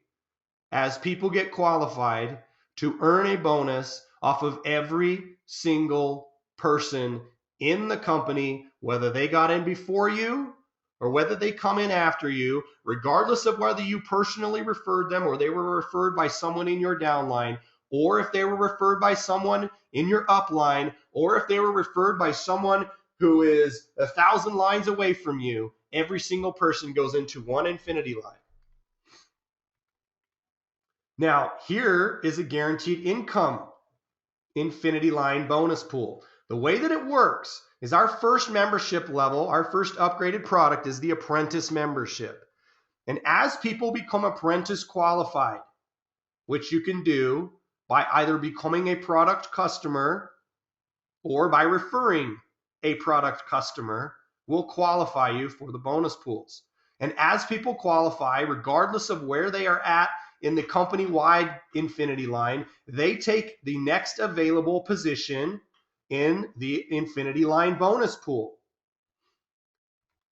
as people get qualified, to earn a bonus off of every single person in the company, whether they got in before you or whether they come in after you, regardless of whether you personally referred them or they were referred by someone in your downline, or if they were referred by someone in your upline, or if they were referred by someone who is 1,000 lines away from you. Every single person goes into one infinity line. Now, here is a guaranteed income infinity line bonus pool. The way that it works is our first membership level, our first upgraded product is the apprentice membership. And as people become apprentice qualified, which you can do by either becoming a product customer or by referring a product customer, will qualify you for the bonus pools. And as people qualify, regardless of where they are at in the company-wide infinity line, they take the next available position in the infinity line bonus pool.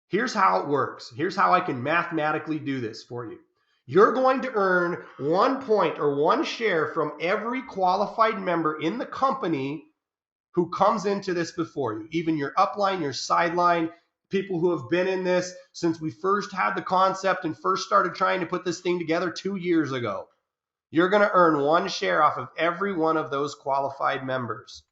Here's how it works. Here's how I can mathematically do this for you. You're going to earn 1 point or 1 share from every qualified member in the company who comes into this before you, even your upline, your sideline, people who have been in this since we first had the concept and first started trying to put this thing together 2 years ago. You're going to earn 1 share off of every one of those qualified members.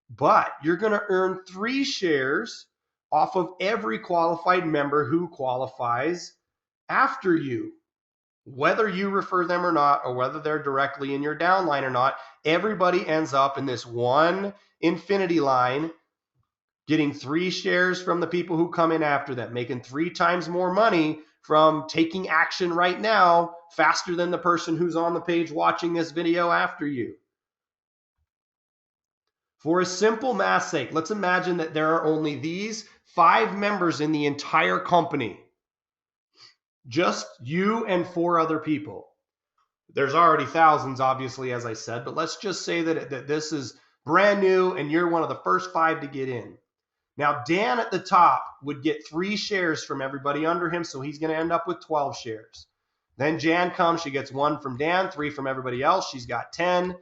But you're going to earn 3 shares off of every qualified member who qualifies after you. Whether you refer them or not, or whether they're directly in your downline or not, everybody ends up in this one infinity line, getting 3 shares from the people who come in after them, making 3 times more money from taking action right now faster than the person who's on the page watching this video after you. For a simple math's sake, let's imagine that there are only these 5 members in the entire company. Just you and 4 other people. There's already thousands, obviously, as I said, but let's just say that this is brand new and you're one of the first 5 to get in. Now, Dan at the top would get 3 shares from everybody under him, so he's going to end up with 12 shares. Then Jan comes, she gets 1 from Dan, 3 from everybody else, she's got 10.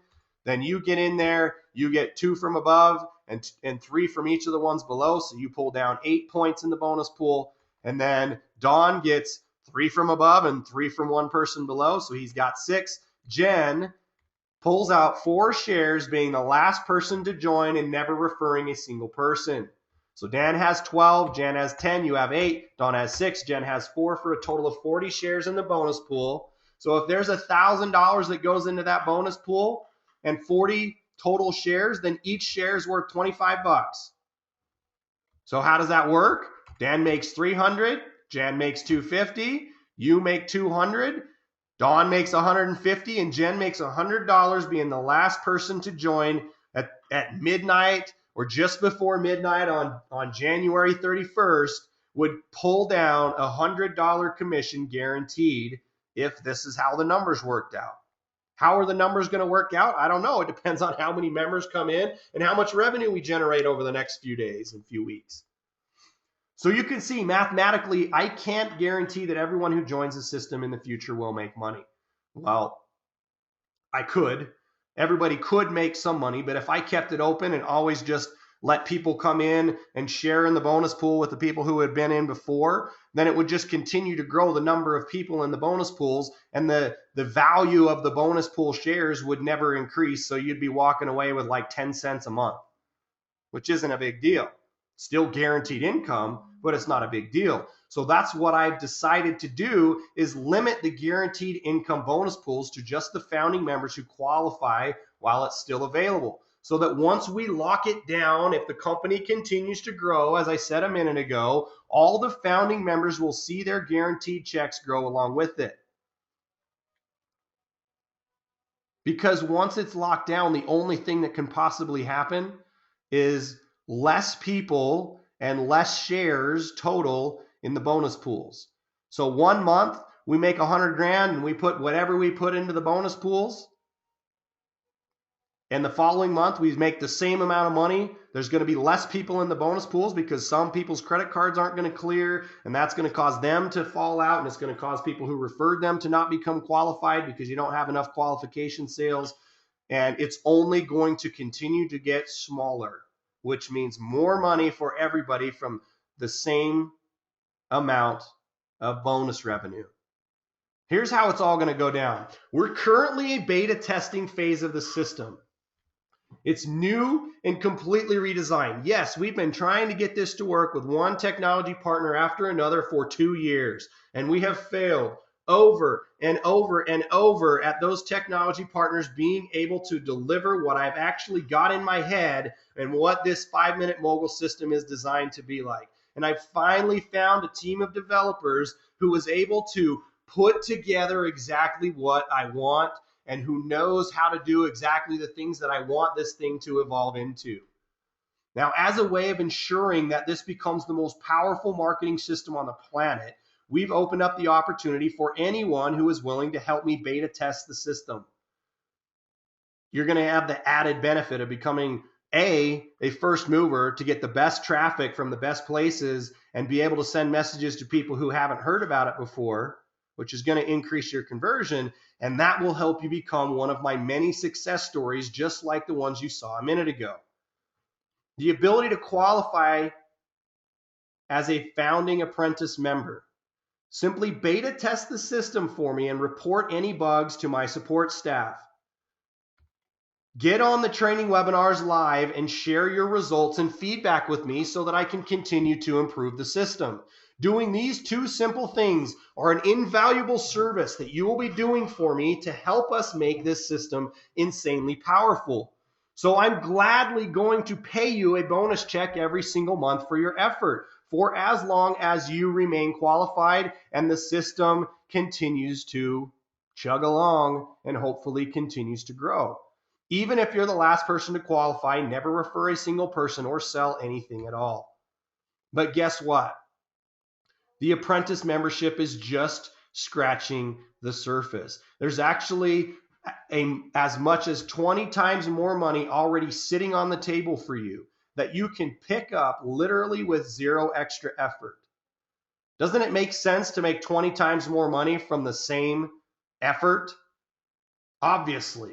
Then you get in there, you get 2 from above and 3 from each of the ones below, so you pull down 8 points in the bonus pool. And then Don gets 3 from above and 3 from one person below, so he's got 6. Jen pulls out 4 shares, being the last person to join and never referring a single person. So Dan has 12, Jen has 10, you have 8, Don has 6, Jen has 4 for a total of 40 shares in the bonus pool. So if there's $1,000 that goes into that bonus pool and 40 total shares, then each share is worth 25 bucks. So how does that work? Dan makes 300, Jan makes 250, you make 200, Dawn makes 150, and Jen makes $100, being the last person to join at midnight or just before midnight on January 31st, would pull down a $100 commission guaranteed if this is how the numbers worked out. How are the numbers going to work out? I don't know. It depends on how many members come in and how much revenue we generate over the next few days and few weeks. So you can see mathematically, I can't guarantee that everyone who joins the system in the future will make money. Well, I could. Everybody could make some money, but if I kept it open and always just let people come in and share in the bonus pool with the people who had been in before, then it would just continue to grow the number of people in the bonus pools, and the value of the bonus pool shares would never increase. So you'd be walking away with like 10 cents a month, which isn't a big deal. Still guaranteed income, but it's not a big deal. So that's what I've decided to do, is limit the guaranteed income bonus pools to just the founding members who qualify while it's still available. So that once we lock it down, if the company continues to grow, as I said a minute ago, all the founding members will see their guaranteed checks grow along with it. Because once it's locked down, the only thing that can possibly happen is less people and less shares total in the bonus pools. So 1 month we make 100 grand and we put whatever we put into the bonus pools. And the following month we make the same amount of money. There's going to be less people in the bonus pools because some people's credit cards aren't going to clear, and that's going to cause them to fall out, and it's going to cause people who referred them to not become qualified because you don't have enough qualification sales. And it's only going to continue to get smaller, which means more money for everybody from the same amount of bonus revenue. Here's how it's all going to go down. We're currently in beta testing phase of the system. It's new and completely redesigned. Yes, we've been trying to get this to work with one technology partner after another for 2 years, and we have failed over and over and over at those technology partners being able to deliver what I've actually got in my head and what this 5-minute mogul system is designed to be like. And I finally found a team of developers who was able to put together exactly what I want and who knows how to do exactly the things that I want this thing to evolve into. Now, as a way of ensuring that this becomes the most powerful marketing system on the planet, we've opened up the opportunity for anyone who is willing to help me beta test the system. You're going to have the added benefit of becoming a first mover to get the best traffic from the best places and be able to send messages to people who haven't heard about it before, which is going to increase your conversion. And that will help you become one of my many success stories, just like the ones you saw a minute ago. The ability to qualify as a founding apprentice member. Simply beta test the system for me and report any bugs to my support staff. Get on the training webinars live and share your results and feedback with me so that I can continue to improve the system. Doing these two simple things are an invaluable service that you will be doing for me to help us make this system insanely powerful. So I'm gladly going to pay you a bonus check every single month for your effort for as long as you remain qualified and the system continues to chug along and hopefully continues to grow. Even if you're the last person to qualify, never refer a single person or sell anything at all. But guess what? The apprentice membership is just scratching the surface. There's actually as much as 20 times more money already sitting on the table for you that you can pick up literally with zero extra effort. Doesn't it make sense to make 20 times more money from the same effort? Obviously.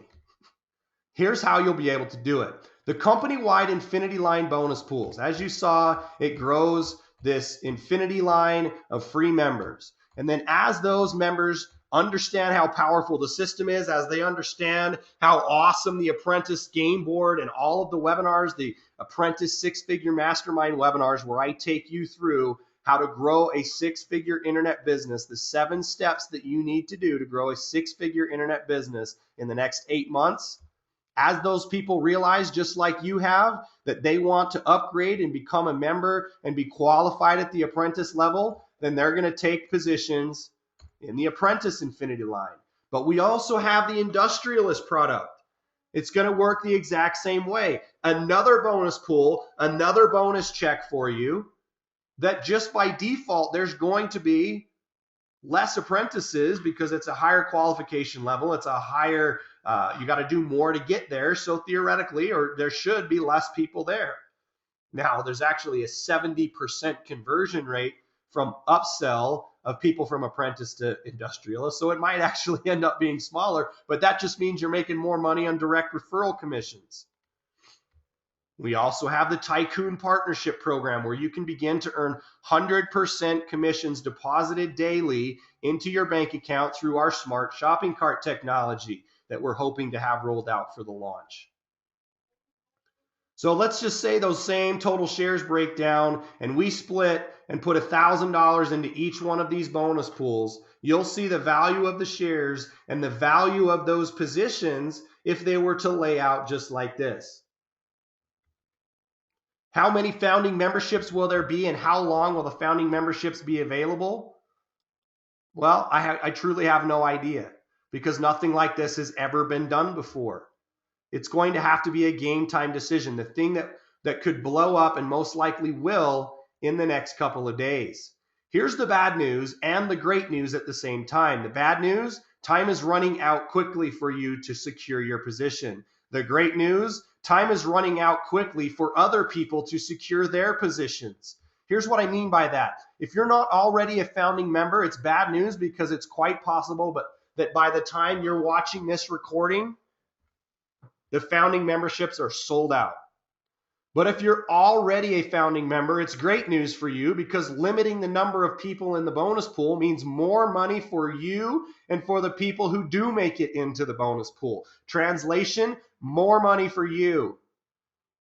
Here's how you'll be able to do it. The company-wide infinity line bonus pools. As you saw, it grows this infinity line of free members. And then as those members understand how powerful the system is, as they understand how awesome the apprentice game board and all of the webinars, the apprentice six-figure mastermind webinars where I take you through how to grow a six-figure internet business, the 7 steps that you need to do to grow a six-figure internet business in the next 8 months. As those people realize, just like you have, that they want to upgrade and become a member and be qualified at the apprentice level, then they're going to take positions in the apprentice infinity line. But we also have the industrialist product. It's going to work the exact same way. Another bonus pool, another bonus check for you that just by default, there's going to be less apprentices because it's a higher qualification level. It's a higher, you got to do more to get there. So theoretically, or there should be less people there. Now, there's actually a 70% conversion rate from upsell of people from apprentice to industrialist. So it might actually end up being smaller, but that just means you're making more money on direct referral commissions. We also have the Tycoon Partnership Program where you can begin to earn 100% commissions deposited daily into your bank account through our smart shopping cart technology that we're hoping to have rolled out for the launch. So let's just say those same total shares break down and we split and put $1,000 into each one of these bonus pools. You'll see the value of the shares and the value of those positions if they were to lay out just like this. How many founding memberships will there be and how long will the founding memberships be available? Well, I truly have no idea because nothing like this has ever been done before. It's going to have to be a game time decision, the thing that could blow up and most likely will in the next couple of days. Here's the bad news and the great news at the same time. The bad news, time is running out quickly for you to secure your position. The great news, time is running out quickly for other people to secure their positions. Here's what I mean by that. If you're not already a founding member, it's bad news because it's quite possible that by the time you're watching this recording, the founding memberships are sold out. But if you're already a founding member, it's great news for you because limiting the number of people in the bonus pool means more money for you and for the people who do make it into the bonus pool. Translation, more money for you.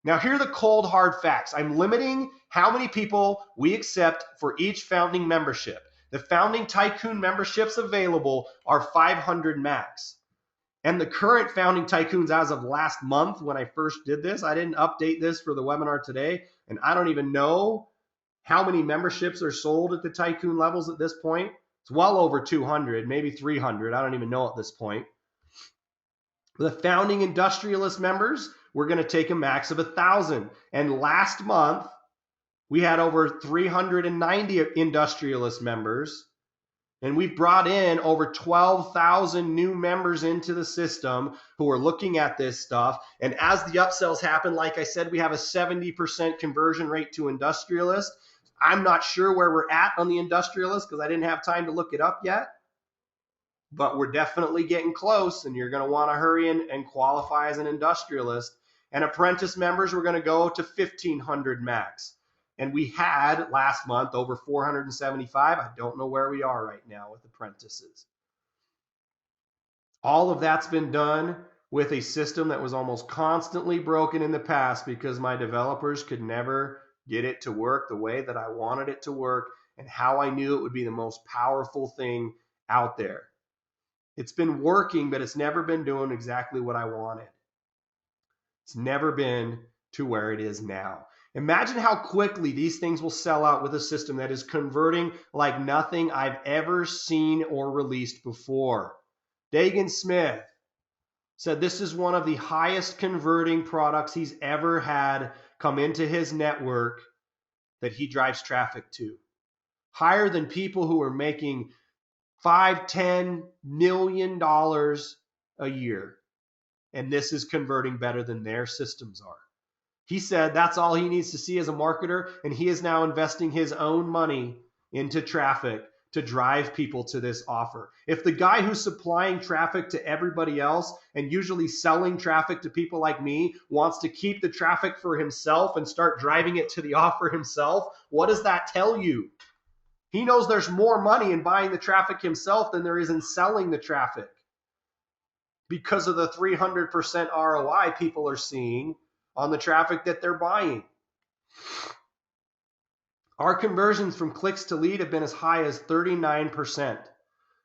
Now, here are the cold hard facts. I'm limiting how many people we accept for each founding membership. The founding Tycoon memberships available are 500 max. And the current founding tycoons as of last month when I first did this, I didn't update this for the webinar today, and I don't even know how many memberships are sold at the tycoon levels at this point. It's well over 200, maybe 300. I don't even know at this point. The founding industrialist members, we're going to take a max of 1,000. And last month, we had over 390 industrialist members. And we've brought in over 12,000 new members into the system who are looking at this stuff. And as the upsells happen, like I said, we have a 70% conversion rate to industrialist. I'm not sure where we're at on the industrialist because I didn't have time to look it up yet. But we're definitely getting close, and you're going to want to hurry and qualify as an industrialist. And apprentice members, we're going to go to 1,500 max. And we had last month over 475. I don't know where we are right now with apprentices. All of that's been done with a system that was almost constantly broken in the past because my developers could never get it to work the way that I wanted it to work and how I knew it would be the most powerful thing out there. It's been working, but it's never been doing exactly what I wanted. It's never been to where it is now. Imagine how quickly these things will sell out with a system that is converting like nothing I've ever seen or released before. Dagan Smith said this is one of the highest converting products he's ever had come into his network that he drives traffic to. Higher than people who are making $5-10 million a year. And this is converting better than their systems are. He said that's all he needs to see as a marketer, and he is now investing his own money into traffic to drive people to this offer. If the guy who's supplying traffic to everybody else and usually selling traffic to people like me wants to keep the traffic for himself and start driving it to the offer himself, what does that tell you? He knows there's more money in buying the traffic himself than there is in selling the traffic because of the 300% ROI people are seeing on the traffic that they're buying. Our conversions from clicks to lead have been as high as 39%.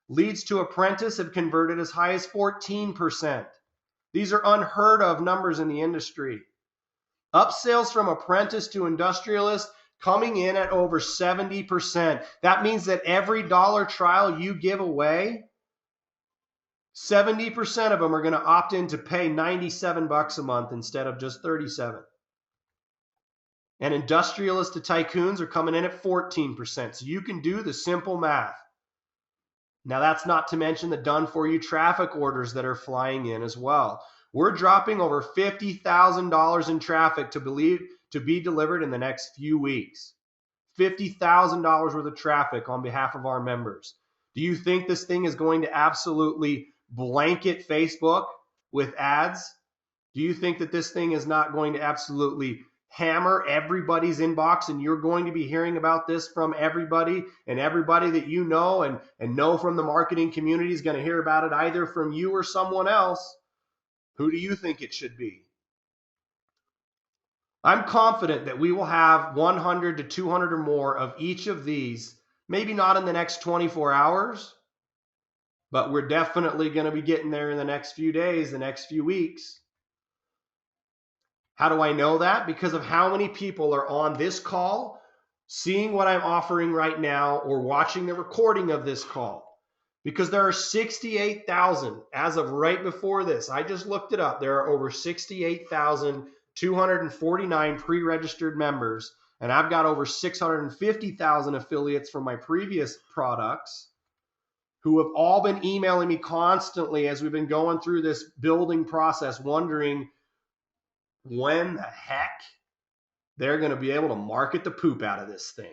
Leads to apprentice have converted as high as 14%. These are unheard of numbers in the industry. Upsales from apprentice to industrialist coming in at over 70%. That means that every dollar trial you give away, 70% of them are going to opt in to pay $97 a month instead of just $37. And industrialists to tycoons are coming in at 14%. So you can do the simple math. Now that's not to mention the done for you traffic orders that are flying in as well. We're dropping over $50,000 in traffic to be delivered in the next few weeks. $50,000 worth of traffic on behalf of our members. Do you think this thing is going to absolutely blanket Facebook with ads? Do you think that this thing is not going to absolutely hammer everybody's inbox and you're going to be hearing about this from everybody, and everybody that you know and know from the marketing community is going to hear about it either from you or someone else? Who do you think it should be? I'm confident that we will have 100 to 200 or more of each of these, maybe not in the next 24 hours, but we're definitely going to be getting there in the next few days, the next few weeks. How do I know that? Because of how many people are on this call, seeing what I'm offering right now, or watching the recording of this call. Because there are 68,000 as of right before this. I just looked it up. There are over 68,249 pre-registered members, and I've got over 650,000 affiliates from my previous products who have all been emailing me constantly as we've been going through this building process, wondering when the heck they're going to be able to market the poop out of this thing.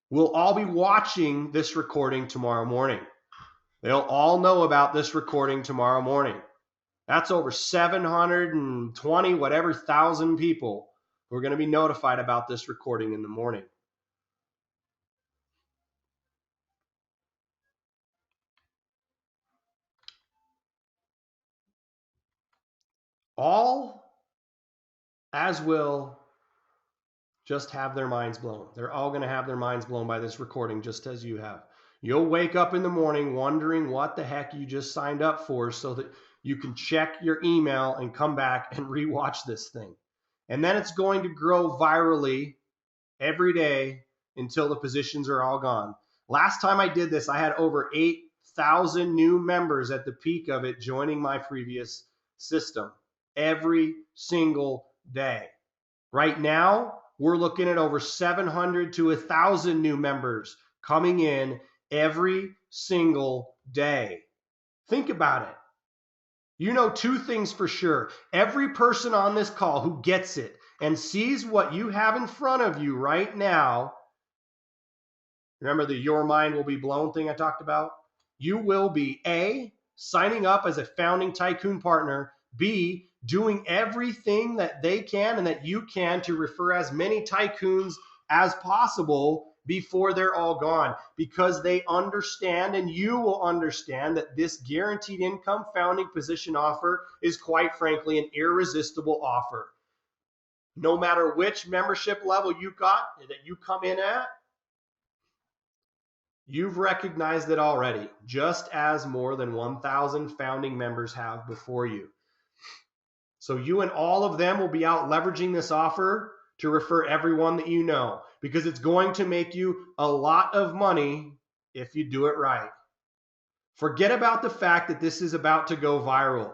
We'll all be watching this recording tomorrow morning. They'll all know about this recording tomorrow morning. That's over 720 whatever thousand people who are going to be notified about this recording in the morning. All as will just have their minds blown. They're all going to have their minds blown by this recording, just as you have. You'll wake up in the morning wondering what the heck you just signed up for, so that you can check your email and come back and rewatch this thing. And then it's going to grow virally every day until the positions are all gone. Last time I did this, I had over 8,000 new members at the peak of it joining my previous system every single day. Right now, we're looking at over 700 to 1,000 new members coming in every single day. Think about it. You know two things for sure. Every person on this call who gets it and sees what you have in front of you right now, remember the your mind will be blown thing I talked about? You will be A, signing up as a founding tycoon partner, B, doing everything that they can and that you can to refer as many tycoons as possible before they're all gone, because they understand, and you will understand, that this guaranteed income founding position offer is, quite frankly, an irresistible offer. No matter which membership level you got that you come in at, you've recognized it already, just as more than 1,000 founding members have before you. So you and all of them will be out leveraging this offer to refer everyone that you know, because it's going to make you a lot of money if you do it right. Forget about the fact that this is about to go viral.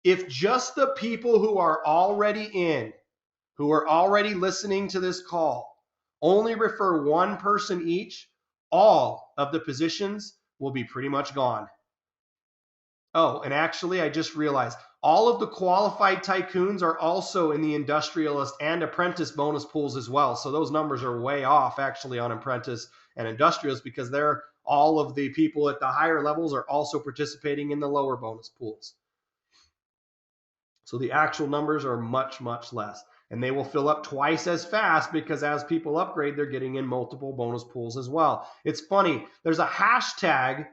If just the people who are already in, who are already listening to this call, only refer one person each, all of the positions will be pretty much gone. Oh, and actually, I just realized all of the qualified tycoons are also in the industrialist and apprentice bonus pools as well. So those numbers are way off actually on apprentice and industrials, because they're all of the people at the higher levels are also participating in the lower bonus pools. So the actual numbers are much, much less. And they will fill up twice as fast, because as people upgrade, they're getting in multiple bonus pools as well. It's funny. There's a hashtag,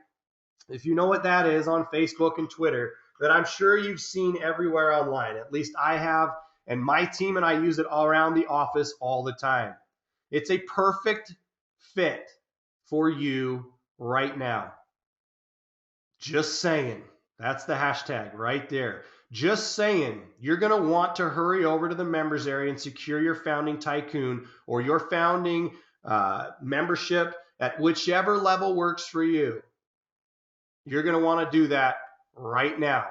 if you know what that is, on Facebook and Twitter, that I'm sure you've seen everywhere online. At least I have, and my team and I use it all around the office all the time. It's a perfect fit for you right now. Just saying. That's the hashtag right there. Just saying. You're going to want to hurry over to the members area and secure your founding tycoon or your founding membership at whichever level works for you. You're going to want to do that right now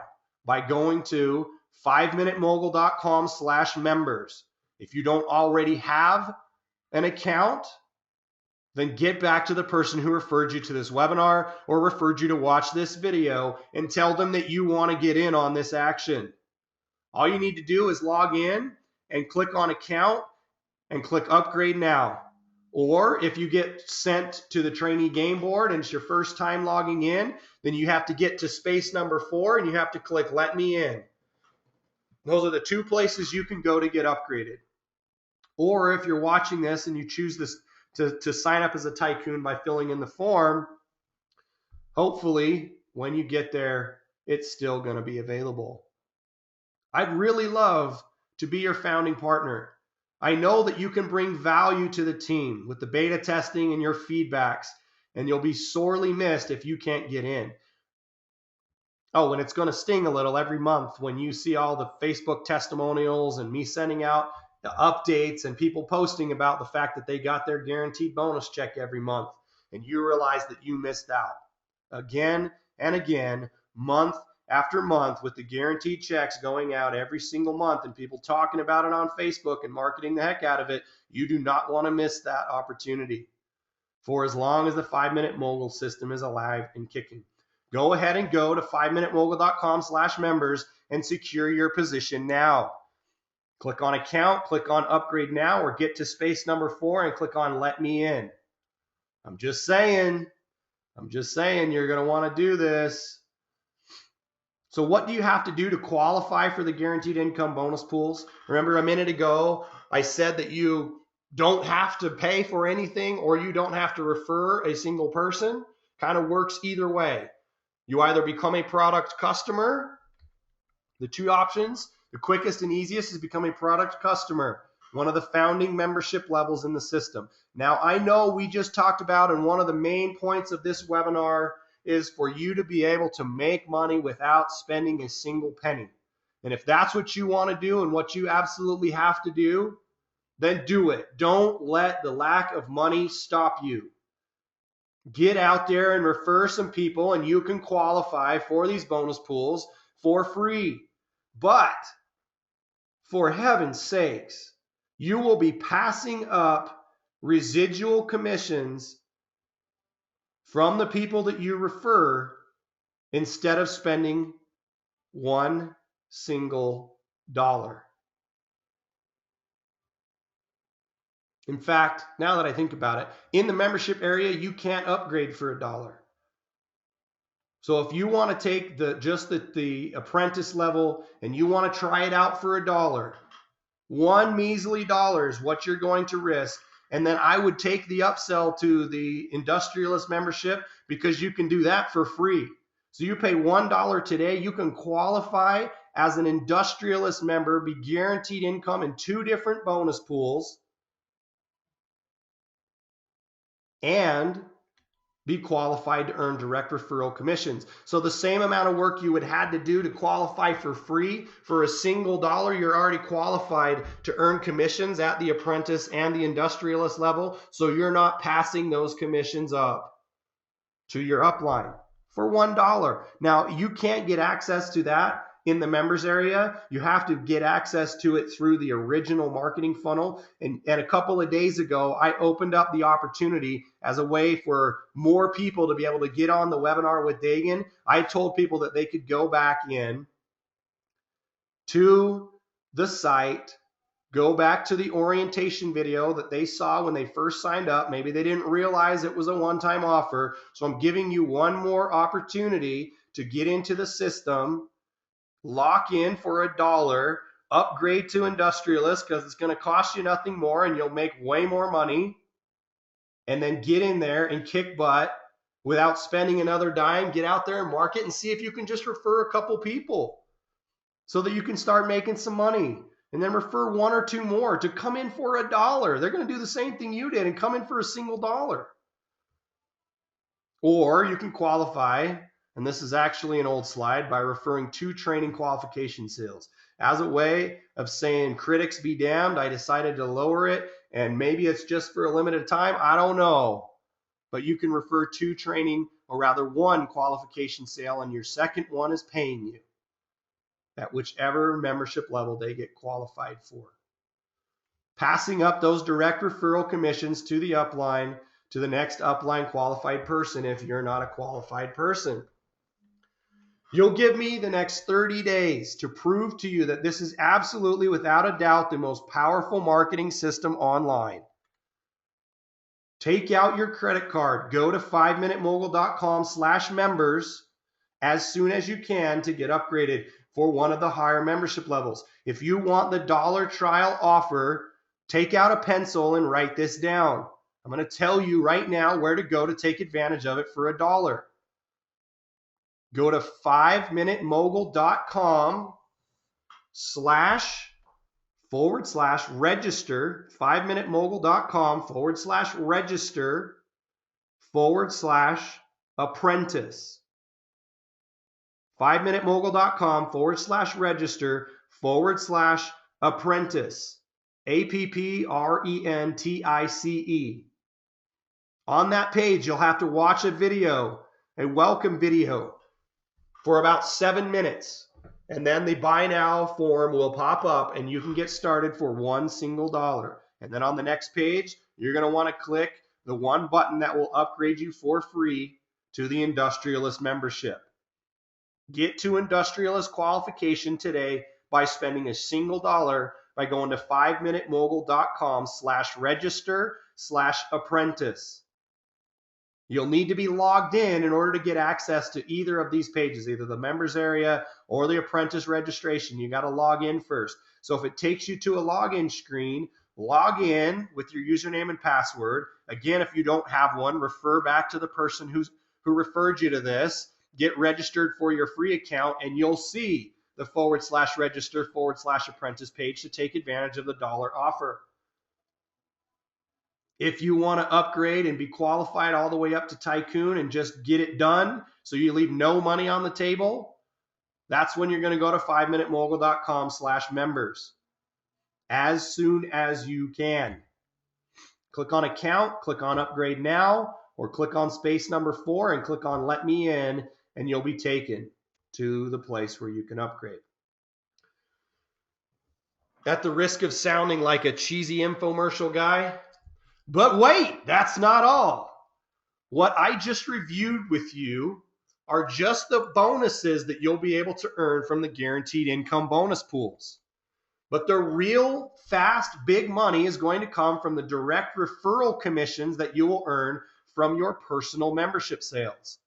by going to 5minutemogul.com/members. If you don't already have an account, then get back to the person who referred you to this webinar or referred you to watch this video and tell them that you want to get in on this action. All you need to do is log in and click on account and click upgrade now. Or if you get sent to the trainee game board and it's your first time logging in, then you have to get to space number 4 and you have to click let me in. Those are the two places you can go to get upgraded. Or if you're watching this and you choose this to sign up as a tycoon by filling in the form, hopefully when you get there, it's still going to be available. I'd really love to be your founding partner. I know that you can bring value to the team with the beta testing and your feedbacks, and you'll be sorely missed if you can't get in. Oh, and it's going to sting a little every month when you see all the Facebook testimonials and me sending out the updates and people posting about the fact that they got their guaranteed bonus check every month, and you realize that you missed out again and again, month after month, with the guaranteed checks going out every single month and people talking about it on Facebook and marketing the heck out of it. You do not want to miss that opportunity for as long as the 5-Minute Mogul system is alive and kicking. Go ahead and go to 5minutemogul.com/members and secure your position now. Click on account, click on upgrade now, or get to space number 4 and click on let me in. I'm just saying you're going to want to do this. So what do you have to do to qualify for the guaranteed income bonus pools? Remember a minute ago, I said that you don't have to pay for anything or you don't have to refer a single person. Kind of works either way. You either become a product customer, the two options. The quickest and easiest is become a product customer, one of the founding membership levels in the system. Now, I know we just talked about, and one of the main points of this webinar is for you to be able to make money without spending a single penny. And if that's what you want to do and what you absolutely have to do, then do it. Don't let the lack of money stop you. Get out there and refer some people and you can qualify for these bonus pools for free. But for heaven's sakes, you will be passing up residual commissions from the people that you refer instead of spending one single dollar. In fact, now that I think about it, in the membership area, you can't upgrade for $1. So if you want to take the apprentice level and you want to try it out for $1, one measly dollar is what you're going to risk. And then I would take the upsell to the industrialist membership because you can do that for free. So you pay $1 today, you can qualify as an industrialist member, be guaranteed income in 2 different bonus pools, and be qualified to earn direct referral commissions. So the same amount of work you would had to do to qualify for free for a single dollar, you're already qualified to earn commissions at the apprentice and the industrialist level. So you're not passing those commissions up to your upline for $1. Now, you can't get access to that in the members area. You have to get access to it through the original marketing funnel. And a couple of days ago, I opened up the opportunity as a way for more people to be able to get on the webinar with Dagan. I told people that they could go back in to the site, go back to the orientation video that they saw when they first signed up. Maybe they didn't realize it was a one-time offer. So I'm giving you one more opportunity to get into the system, lock in for $1, upgrade to industrialist because it's going to cost you nothing more and you'll make way more money. And then get in there and kick butt without spending another dime. Get out there and market and see if you can just refer a couple people so that you can start making some money. And then refer 1 or 2 more to come in for $1. They're going to do the same thing you did and come in for a single dollar. Or you can qualify, and this is actually an old slide, by referring 2 training qualification sales. As a way of saying, critics be damned, I decided to lower it, and maybe it's just for a limited time. I don't know. But you can refer 2 training, or rather 1 qualification sale, and your second one is paying you at whichever membership level they get qualified for. Passing up those direct referral commissions to the upline, to the next upline qualified person if you're not a qualified person. You'll give me the next 30 days to prove to you that this is absolutely, without a doubt, the most powerful marketing system online. Take out your credit card. Go to 5minutemogul.com/members as soon as you can to get upgraded for one of the higher membership levels. If you want the $1 trial offer, take out a pencil and write this down. I'm going to tell you right now where to go to take advantage of it for $1. Go to 5minutemogul.com/register, 5minutemogul.com/register/apprentice. 5minutemogul.com/register/apprentice. APPRENTICE. On that page, you'll have to watch a video, a welcome video, for about 7 minutes. And then the buy now form will pop up and you can get started for $1 single. And then on the next page, you're going to want to click the one button that will upgrade you for free to the industrialist membership. Get to industrialist qualification today by spending a single dollar by going to 5minutemogul.com/register/apprentice. You'll need to be logged in order to get access to either of these pages, either the members area or the apprentice registration. You got to log in first. So if it takes you to a login screen, log in with your username and password. Again, if you don't have one, refer back to the person who referred you to this. Get registered for your free account and you'll see the /register/apprentice page to take advantage of the $1 offer. If you want to upgrade and be qualified all the way up to Tycoon and just get it done so you leave no money on the table, that's when you're going to go to 5minutemogul.com/members as soon as you can. Click on account, click on upgrade now, or click on space number 4 and click on let me in, and you'll be taken to the place where you can upgrade. At the risk of sounding like a cheesy infomercial guy, but wait, that's not all. What I just reviewed with you are just the bonuses that you'll be able to earn from the guaranteed income bonus pools. But the real fast, big money is going to come from the direct referral commissions that you will earn from your personal membership sales.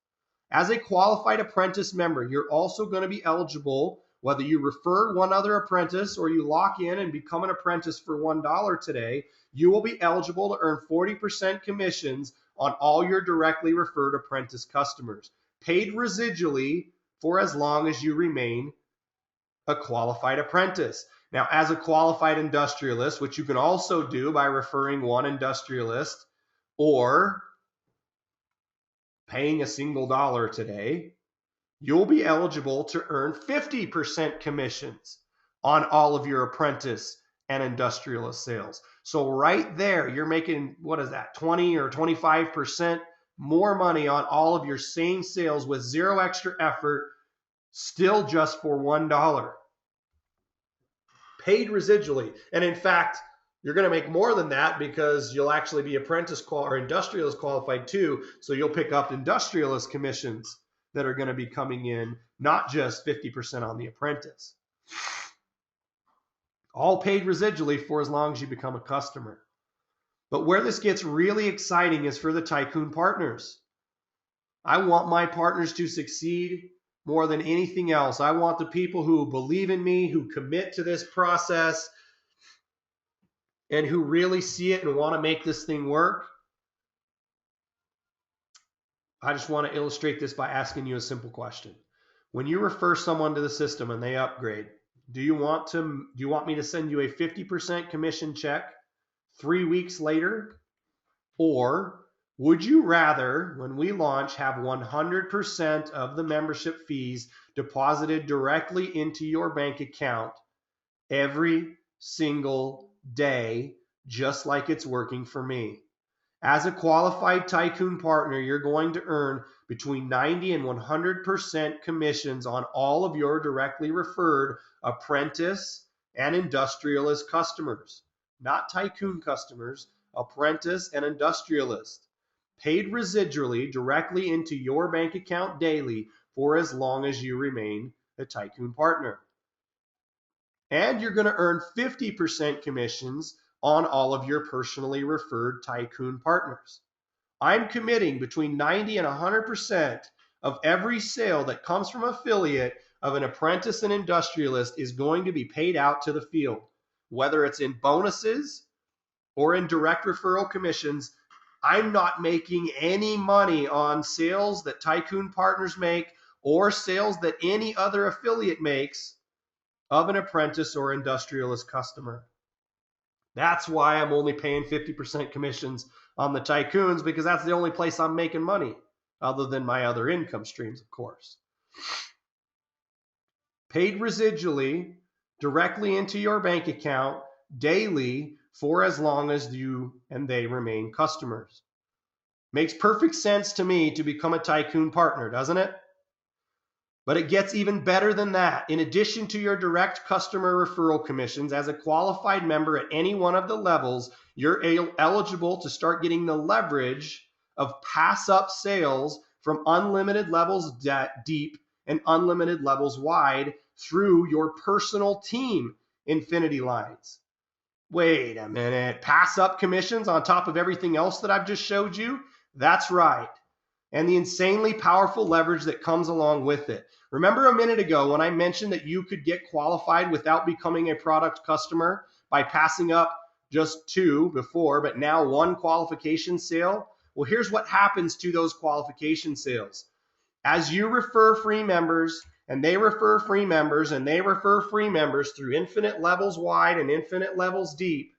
As a qualified apprentice member, you're also going to be eligible Whether you refer one other apprentice or you lock in and become an apprentice for $1 today, you will be eligible to earn 40% commissions on all your directly referred apprentice customers, paid residually for as long as you remain a qualified apprentice. Now, as a qualified industrialist, which you can also do by referring one industrialist or paying a single dollar today, you'll be eligible to earn 50% commissions on all of your apprentice and industrialist sales. So right there, you're making, what is that, 20 or 25% more money on all of your same sales with zero extra effort, still just for $1. Paid residually. And in fact, you're going to make more than that because you'll actually be apprentice or industrialist qualified too. So you'll pick up industrialist commissions that are going to be coming in, not just 50% on the apprentice. All paid residually for as long as you become a customer. But where this gets really exciting is for the tycoon partners. I want my partners to succeed more than anything else. I want the people who believe in me, who commit to this process, and who really see it and want to make this thing work. I just want to illustrate this by asking you a simple question. When you refer someone to the system and they upgrade, do you want me to send you a 50% commission check 3 weeks later? Or would you rather, when we launch, have 100% of the membership fees deposited directly into your bank account every single day, just like it's working for me? As a qualified tycoon partner, you're going to earn between 90 and 100% commissions on all of your directly referred apprentice and industrialist customers. Not tycoon customers, apprentice and industrialist. Paid residually directly into your bank account daily for as long as you remain a tycoon partner. And you're going to earn 50% commissions on all of your personally referred tycoon partners. I'm committing between 90 and 100% of every sale that comes from affiliate of an apprentice and industrialist is going to be paid out to the field, whether it's in bonuses or in direct referral commissions. I'm not making any money on sales that tycoon partners make or sales that any other affiliate makes of an apprentice or industrialist customer. That's why I'm only paying 50% commissions on the tycoons, because that's the only place I'm making money, other than my other income streams, of course. Paid residually directly into your bank account daily for as long as you and they remain customers. Makes perfect sense to me to become a tycoon partner, doesn't it? But it gets even better than that. In addition to your direct customer referral commissions, as a qualified member at any one of the levels, you're eligible to start getting the leverage of pass-up sales from unlimited levels deep and unlimited levels wide through your personal team Infinity lines. Wait a minute, pass-up commissions on top of everything else that I've just showed you? That's right. And the insanely powerful leverage that comes along with it. Remember a minute ago when I mentioned that you could get qualified without becoming a product customer by passing up just 2 before, but now 1 qualification sale? Well, here's what happens to those qualification sales. As you refer free members, and they refer free members, and they refer free members through infinite levels wide and infinite levels deep,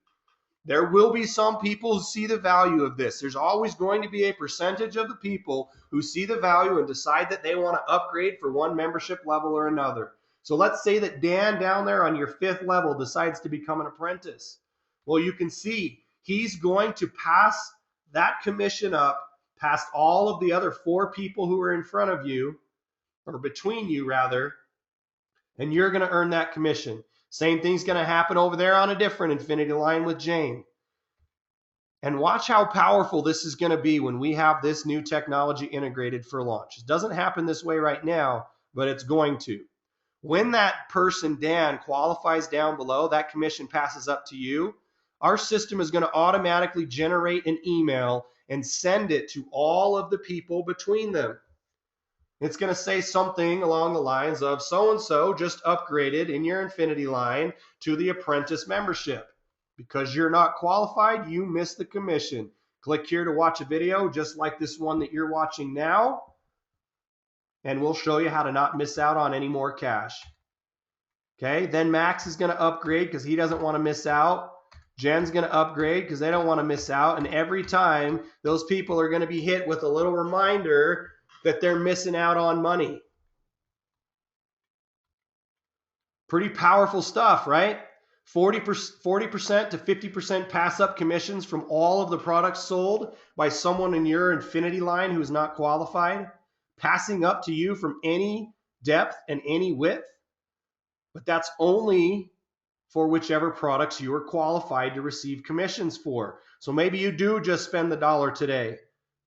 there will be some people who see the value of this. There's always going to be a percentage of the people who see the value and decide that they want to upgrade for one membership level or another. So let's say that Dan down there on your 5th level decides to become an apprentice. Well, you can see he's going to pass that commission up past all of the other 4 people who are in front of you, or between you rather, and you're going to earn that commission. Same thing's going to happen over there on a different Infinity line with Jane. And watch how powerful this is going to be when we have this new technology integrated for launch. It doesn't happen this way right now, but it's going to. When that person, Dan, qualifies down below, that commission passes up to you, our system is going to automatically generate an email and send it to all of the people between them. It's going to say something along the lines of so-and-so just upgraded in your Infinity line to the apprentice membership. Because you're not qualified, you miss the commission. Click here to watch a video just like this one that you're watching now, and we'll show you how to not miss out on any more cash. Okay, then Max is going to upgrade because he doesn't want to miss out. Jen's going to upgrade because they don't want to miss out. And every time, those people are going to be hit with a little reminder that they're missing out on money. Pretty powerful stuff, right? 40% to 50% pass up commissions from all of the products sold by someone in your Infinity line who is not qualified, passing up to you from any depth and any width. But that's only for whichever products you are qualified to receive commissions for. So maybe you do just spend the dollar today.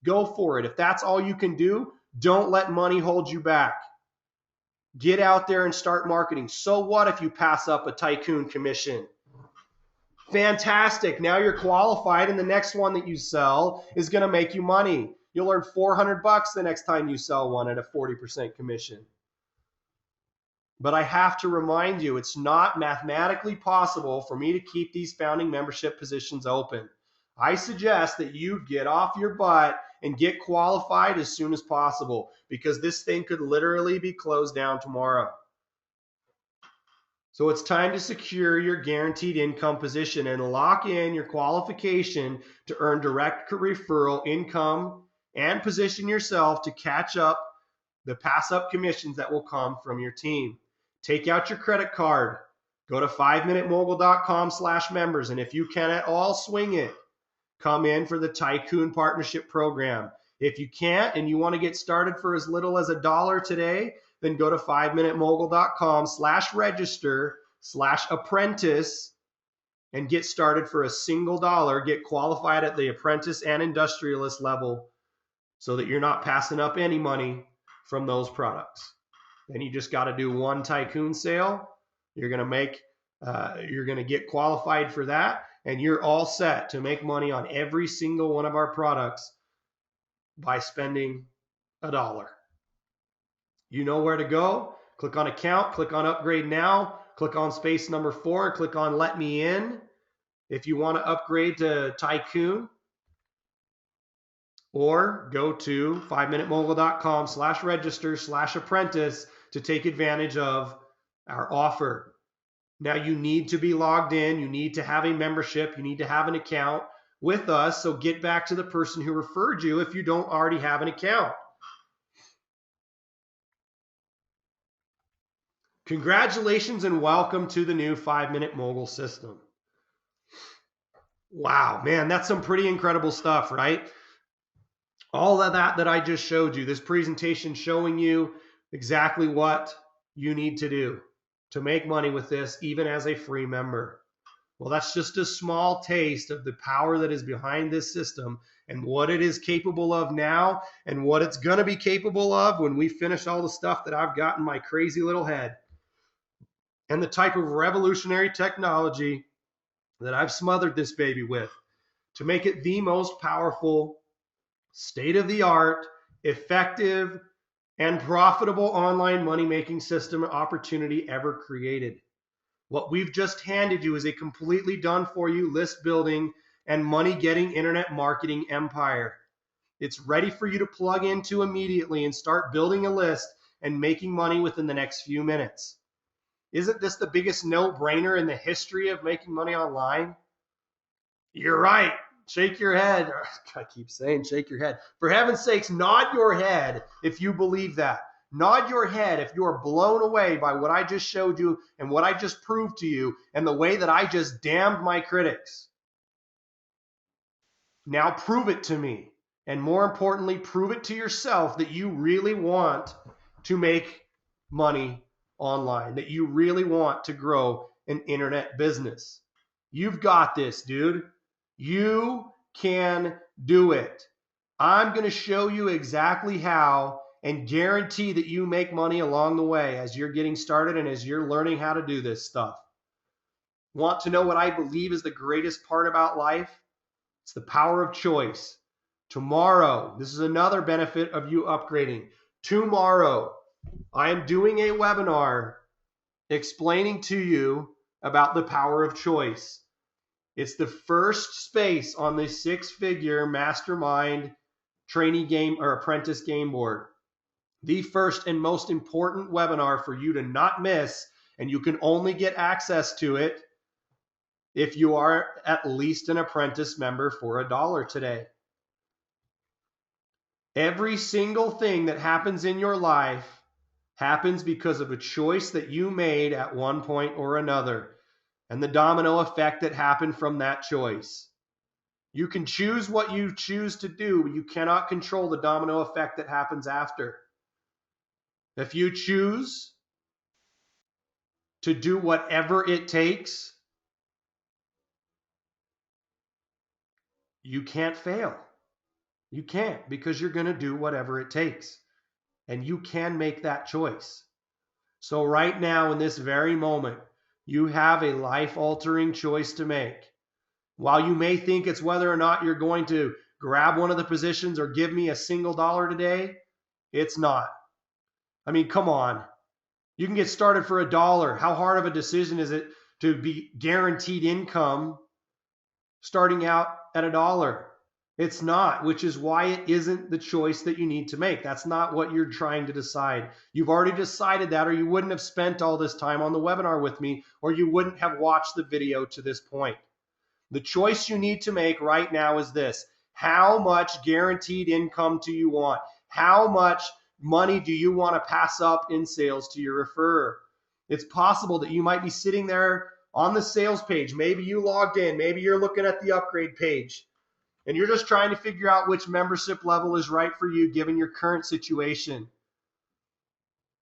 Go for it. If that's all you can do, don't let money hold you back. Get out there and start marketing. So what if you pass up a tycoon commission? Fantastic. Now you're qualified, and the next one that you sell is going to make you money. You'll earn $400 the next time you sell one at a 40% commission. But I have to remind you, it's not mathematically possible for me to keep these founding membership positions open. I suggest that you get off your butt and get qualified as soon as possible, because this thing could literally be closed down tomorrow. So it's time to secure your guaranteed income position and lock in your qualification to earn direct referral income and position yourself to catch up the pass up commissions that will come from your team. Take out your credit card. Go to 5minutemogul.com/members. And if you can at all swing it, come in for the Tycoon Partnership Program. If you can't and you want to get started for as little as $1 today, then go to 5minutemogul.com/register/apprentice and get started for a single dollar. Get qualified at the apprentice and industrialist level so that you're not passing up any money from those products. Then you just got to do one tycoon sale. You're going to get qualified for that, and you're all set to make money on every single one of our products by spending $1. You know where to go. Click on account, click on upgrade now, click on space number 4, and click on let me in if you want to upgrade to tycoon. Or go to 5minutemogul.com/register/apprentice to take advantage of our offer. Now you need to be logged in. You need to have a membership. You need to have an account with us. So get back to the person who referred you if you don't already have an account. Congratulations and welcome to the new 5-Minute Mogul system. Wow, man, that's some pretty incredible stuff, right? All of that I just showed you, this presentation showing you exactly what you need to do to make money with this, even as a free member. Well, that's just a small taste of the power that is behind this system and what it is capable of now and what it's going to be capable of when we finish all the stuff that I've got in my crazy little head. And the type of revolutionary technology that I've smothered this baby with to make it the most powerful, state-of-the-art, effective, and profitable online money-making system opportunity ever created. What we've just handed you is a completely done-for-you list-building and money-getting internet marketing empire. It's ready for you to plug into immediately and start building a list and making money within the next few minutes. Isn't this the biggest no-brainer in the history of making money online? You're right. Shake your head. I keep saying shake your head. For heaven's sakes, nod your head if you believe that. Nod your head if you are blown away by what I just showed you and what I just proved to you and the way that I just damned my critics. Now prove it to me. And more importantly, prove it to yourself that you really want to make money online, that you really want to grow an internet business. You've got this, dude. You can do it. I'm going to show you exactly how and guarantee that you make money along the way as you're getting started and as you're learning how to do this stuff. Want to know what I believe is the greatest part about life? It's the power of choice. Tomorrow, this is another benefit of you upgrading. Tomorrow, I am doing a webinar explaining to you about the power of choice. It's the first space on the 6-figure mastermind trainee game or apprentice game board. The first and most important webinar for you to not miss, and you can only get access to it if you are at least an apprentice member for $1 today. Every single thing that happens in your life happens because of a choice that you made at one point or another, and the domino effect that happened from that choice. You can choose what you choose to do, but you cannot control the domino effect that happens after. If you choose to do whatever it takes, you can't fail. You can't, because you're going to do whatever it takes. And you can make that choice. So right now, in this very moment, you have a life-altering choice to make. While you may think it's whether or not you're going to grab one of the positions or give me a single dollar today, it's not. I mean, come on. You can get started for $1. How hard of a decision is it to be guaranteed income starting out at $1? It's not, which is why it isn't the choice that you need to make. That's not what you're trying to decide. You've already decided that, or you wouldn't have spent all this time on the webinar with me, or you wouldn't have watched the video to this point. The choice you need to make right now is this. How much guaranteed income do you want? How much money do you want to pass up in sales to your referrer? It's possible that you might be sitting there on the sales page. Maybe you logged in. Maybe you're looking at the upgrade page. And you're just trying to figure out which membership level is right for you given your current situation.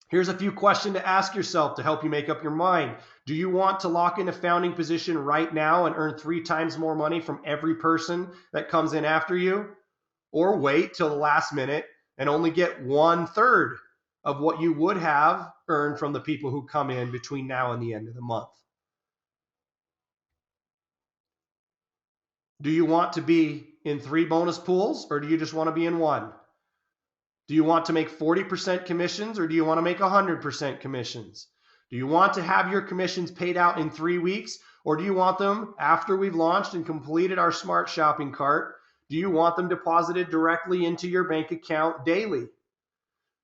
Here's a few questions to ask yourself to help you make up your mind. Do you want to lock in a founding position right now and earn 3 times more money from every person that comes in after you? Or wait till the last minute and only get 1/3 of what you would have earned from the people who come in between now and the end of the month? Do you want to be in 3 bonus pools, or do you just want to be in 1? Do you want to make 40% commissions, or do you want to make 100% commissions? Do you want to have your commissions paid out in 3 weeks, or do you want them after we've launched and completed our smart shopping cart? Do you want them deposited directly into your bank account daily?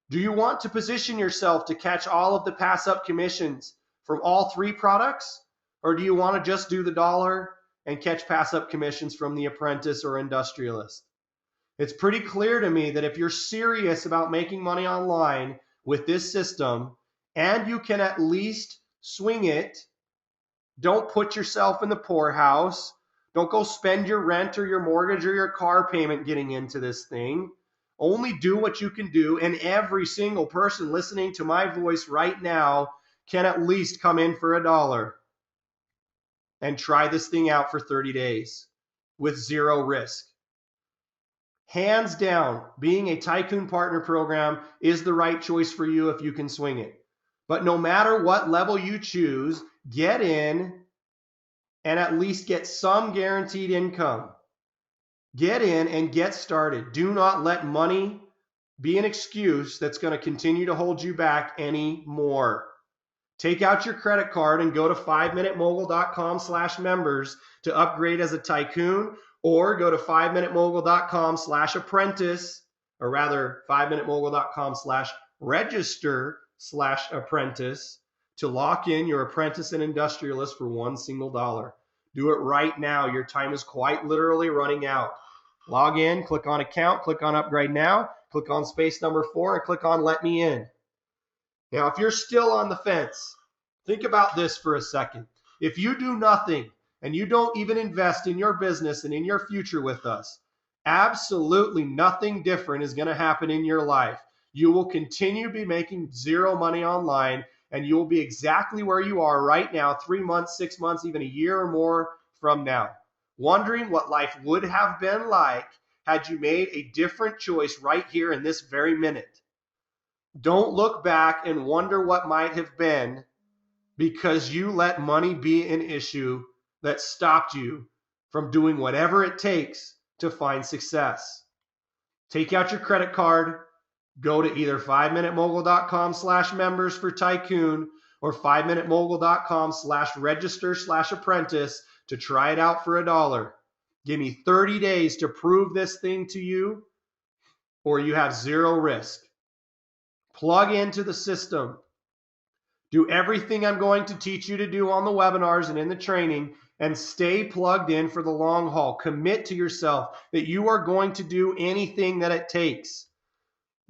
Do you want to position yourself to catch all of the pass up commissions from all 3 products, or do you want to just do the $1 and catch pass up commissions from the apprentice or industrialist? It's pretty clear to me that if you're serious about making money online with this system, and you can at least swing it, don't put yourself in the poorhouse. Don't go spend your rent or your mortgage or your car payment getting into this thing. Only do what you can do, and every single person listening to my voice right now can at least come in for $1 and try this thing out for 30 days with 0 risk. Hands down, being a Tycoon Partner Program is the right choice for you if you can swing it. But no matter what level you choose, get in and at least get some guaranteed income. Get in and get started. Do not let money be an excuse that's going to continue to hold you back anymore. Take out your credit card and go to 5minutemogul.com/members to upgrade as a tycoon, or go to 5minutemogul.com/apprentice, or rather 5minutemogul.com/register/apprentice to lock in your apprentice and industrialist for $1 single. Do it right now. Your time is quite literally running out. Log in, click on account, click on upgrade now, click on space number 4, and click on let me in. Now, if you're still on the fence, think about this for a second. If you do nothing and you don't even invest in your business and in your future with us, absolutely nothing different is going to happen in your life. You will continue to be making 0 money online, and you will be exactly where you are right now, 3 months, 6 months, even a year or more from now, wondering what life would have been like had you made a different choice right here in this very minute. Don't look back and wonder what might have been because you let money be an issue that stopped you from doing whatever it takes to find success. Take out your credit card, Go to either 5minutemogul.com/members for Tycoon or 5minutemogul.com/register/apprentice to try it out for $1. Give me 30 days to prove this thing to you, or you have zero risk. Plug into the system. Do everything I'm going to teach you to do on the webinars and in the training, and stay plugged in for the long haul. Commit to yourself that you are going to do anything that it takes.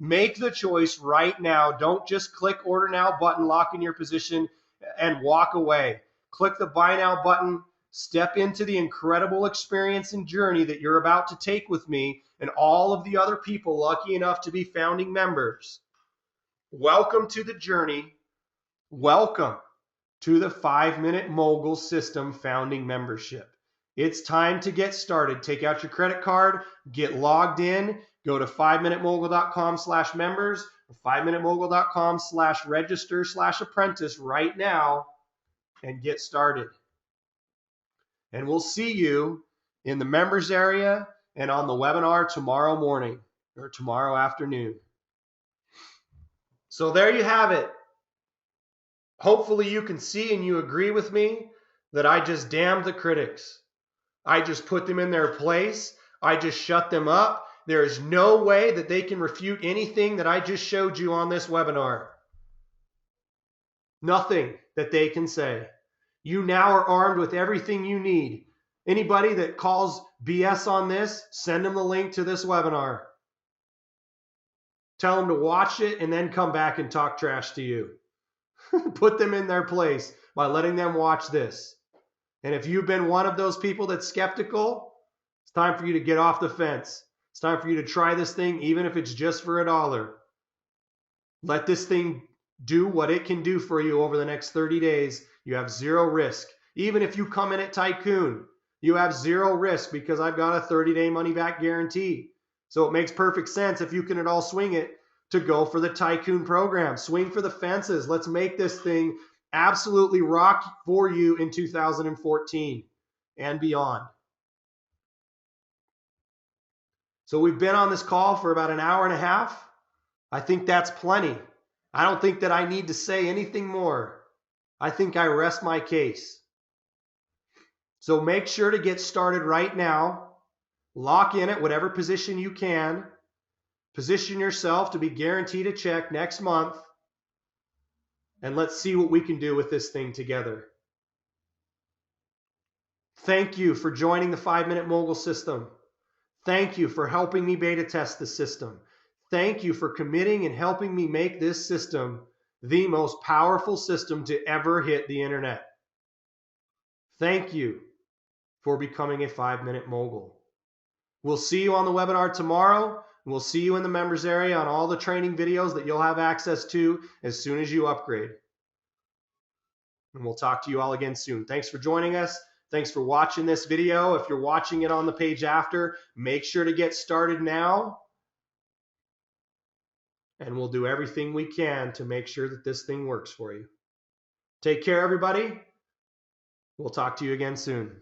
Make the choice right now. Don't just click order now button, lock in your position, and walk away. Click the buy now button. Step into the incredible experience and journey that you're about to take with me and all of the other people lucky enough to be founding members. Welcome to the journey. Welcome to the 5-Minute Mogul System founding membership. It's time to get started. Take out your credit card, get logged in, go to 5minutemogul.com/members or 5minutemogul.com/register/apprentice right now and get started. And we'll see you in the members area and on the webinar tomorrow morning or tomorrow afternoon. So there you have it. Hopefully you can see and you agree with me that I just damned the critics. I just put them in their place. I just shut them up. There is no way that they can refute anything that I just showed you on this webinar. Nothing that they can say. You now are armed with everything you need. Anybody that calls BS on this, send them the link to this webinar. Tell them to watch it and then come back and talk trash to you. Put them in their place by letting them watch this. And if you've been one of those people that's skeptical, it's time for you to get off the fence. It's time for you to try this thing, even if it's just for $1. Let this thing do what it can do for you over the next 30 days. You have zero risk. Even if you come in at Tycoon, you have zero risk because I've got a 30-day money-back guarantee. So it makes perfect sense if you can at all swing it to go for the Tycoon program. Swing for the fences. Let's make this thing absolutely rock for you in 2014 and beyond. So we've been on this call for about an hour and a half. I think that's plenty. I don't think that I need to say anything more. I think I rest my case. So make sure to get started right now. Lock in at whatever position you can. Position yourself to be guaranteed a check next month. And let's see what we can do with this thing together. Thank you for joining the 5-Minute Mogul system. Thank you for helping me beta test the system. Thank you for committing and helping me make this system the most powerful system to ever hit the internet. Thank you for becoming a 5-Minute Mogul. We'll see you on the webinar tomorrow. We'll see you in the members area on all the training videos that you'll have access to as soon as you upgrade. And we'll talk to you all again soon. Thanks for joining us. Thanks for watching this video. If you're watching it on the page after, make sure to get started now. And we'll do everything we can to make sure that this thing works for you. Take care, everybody. We'll talk to you again soon.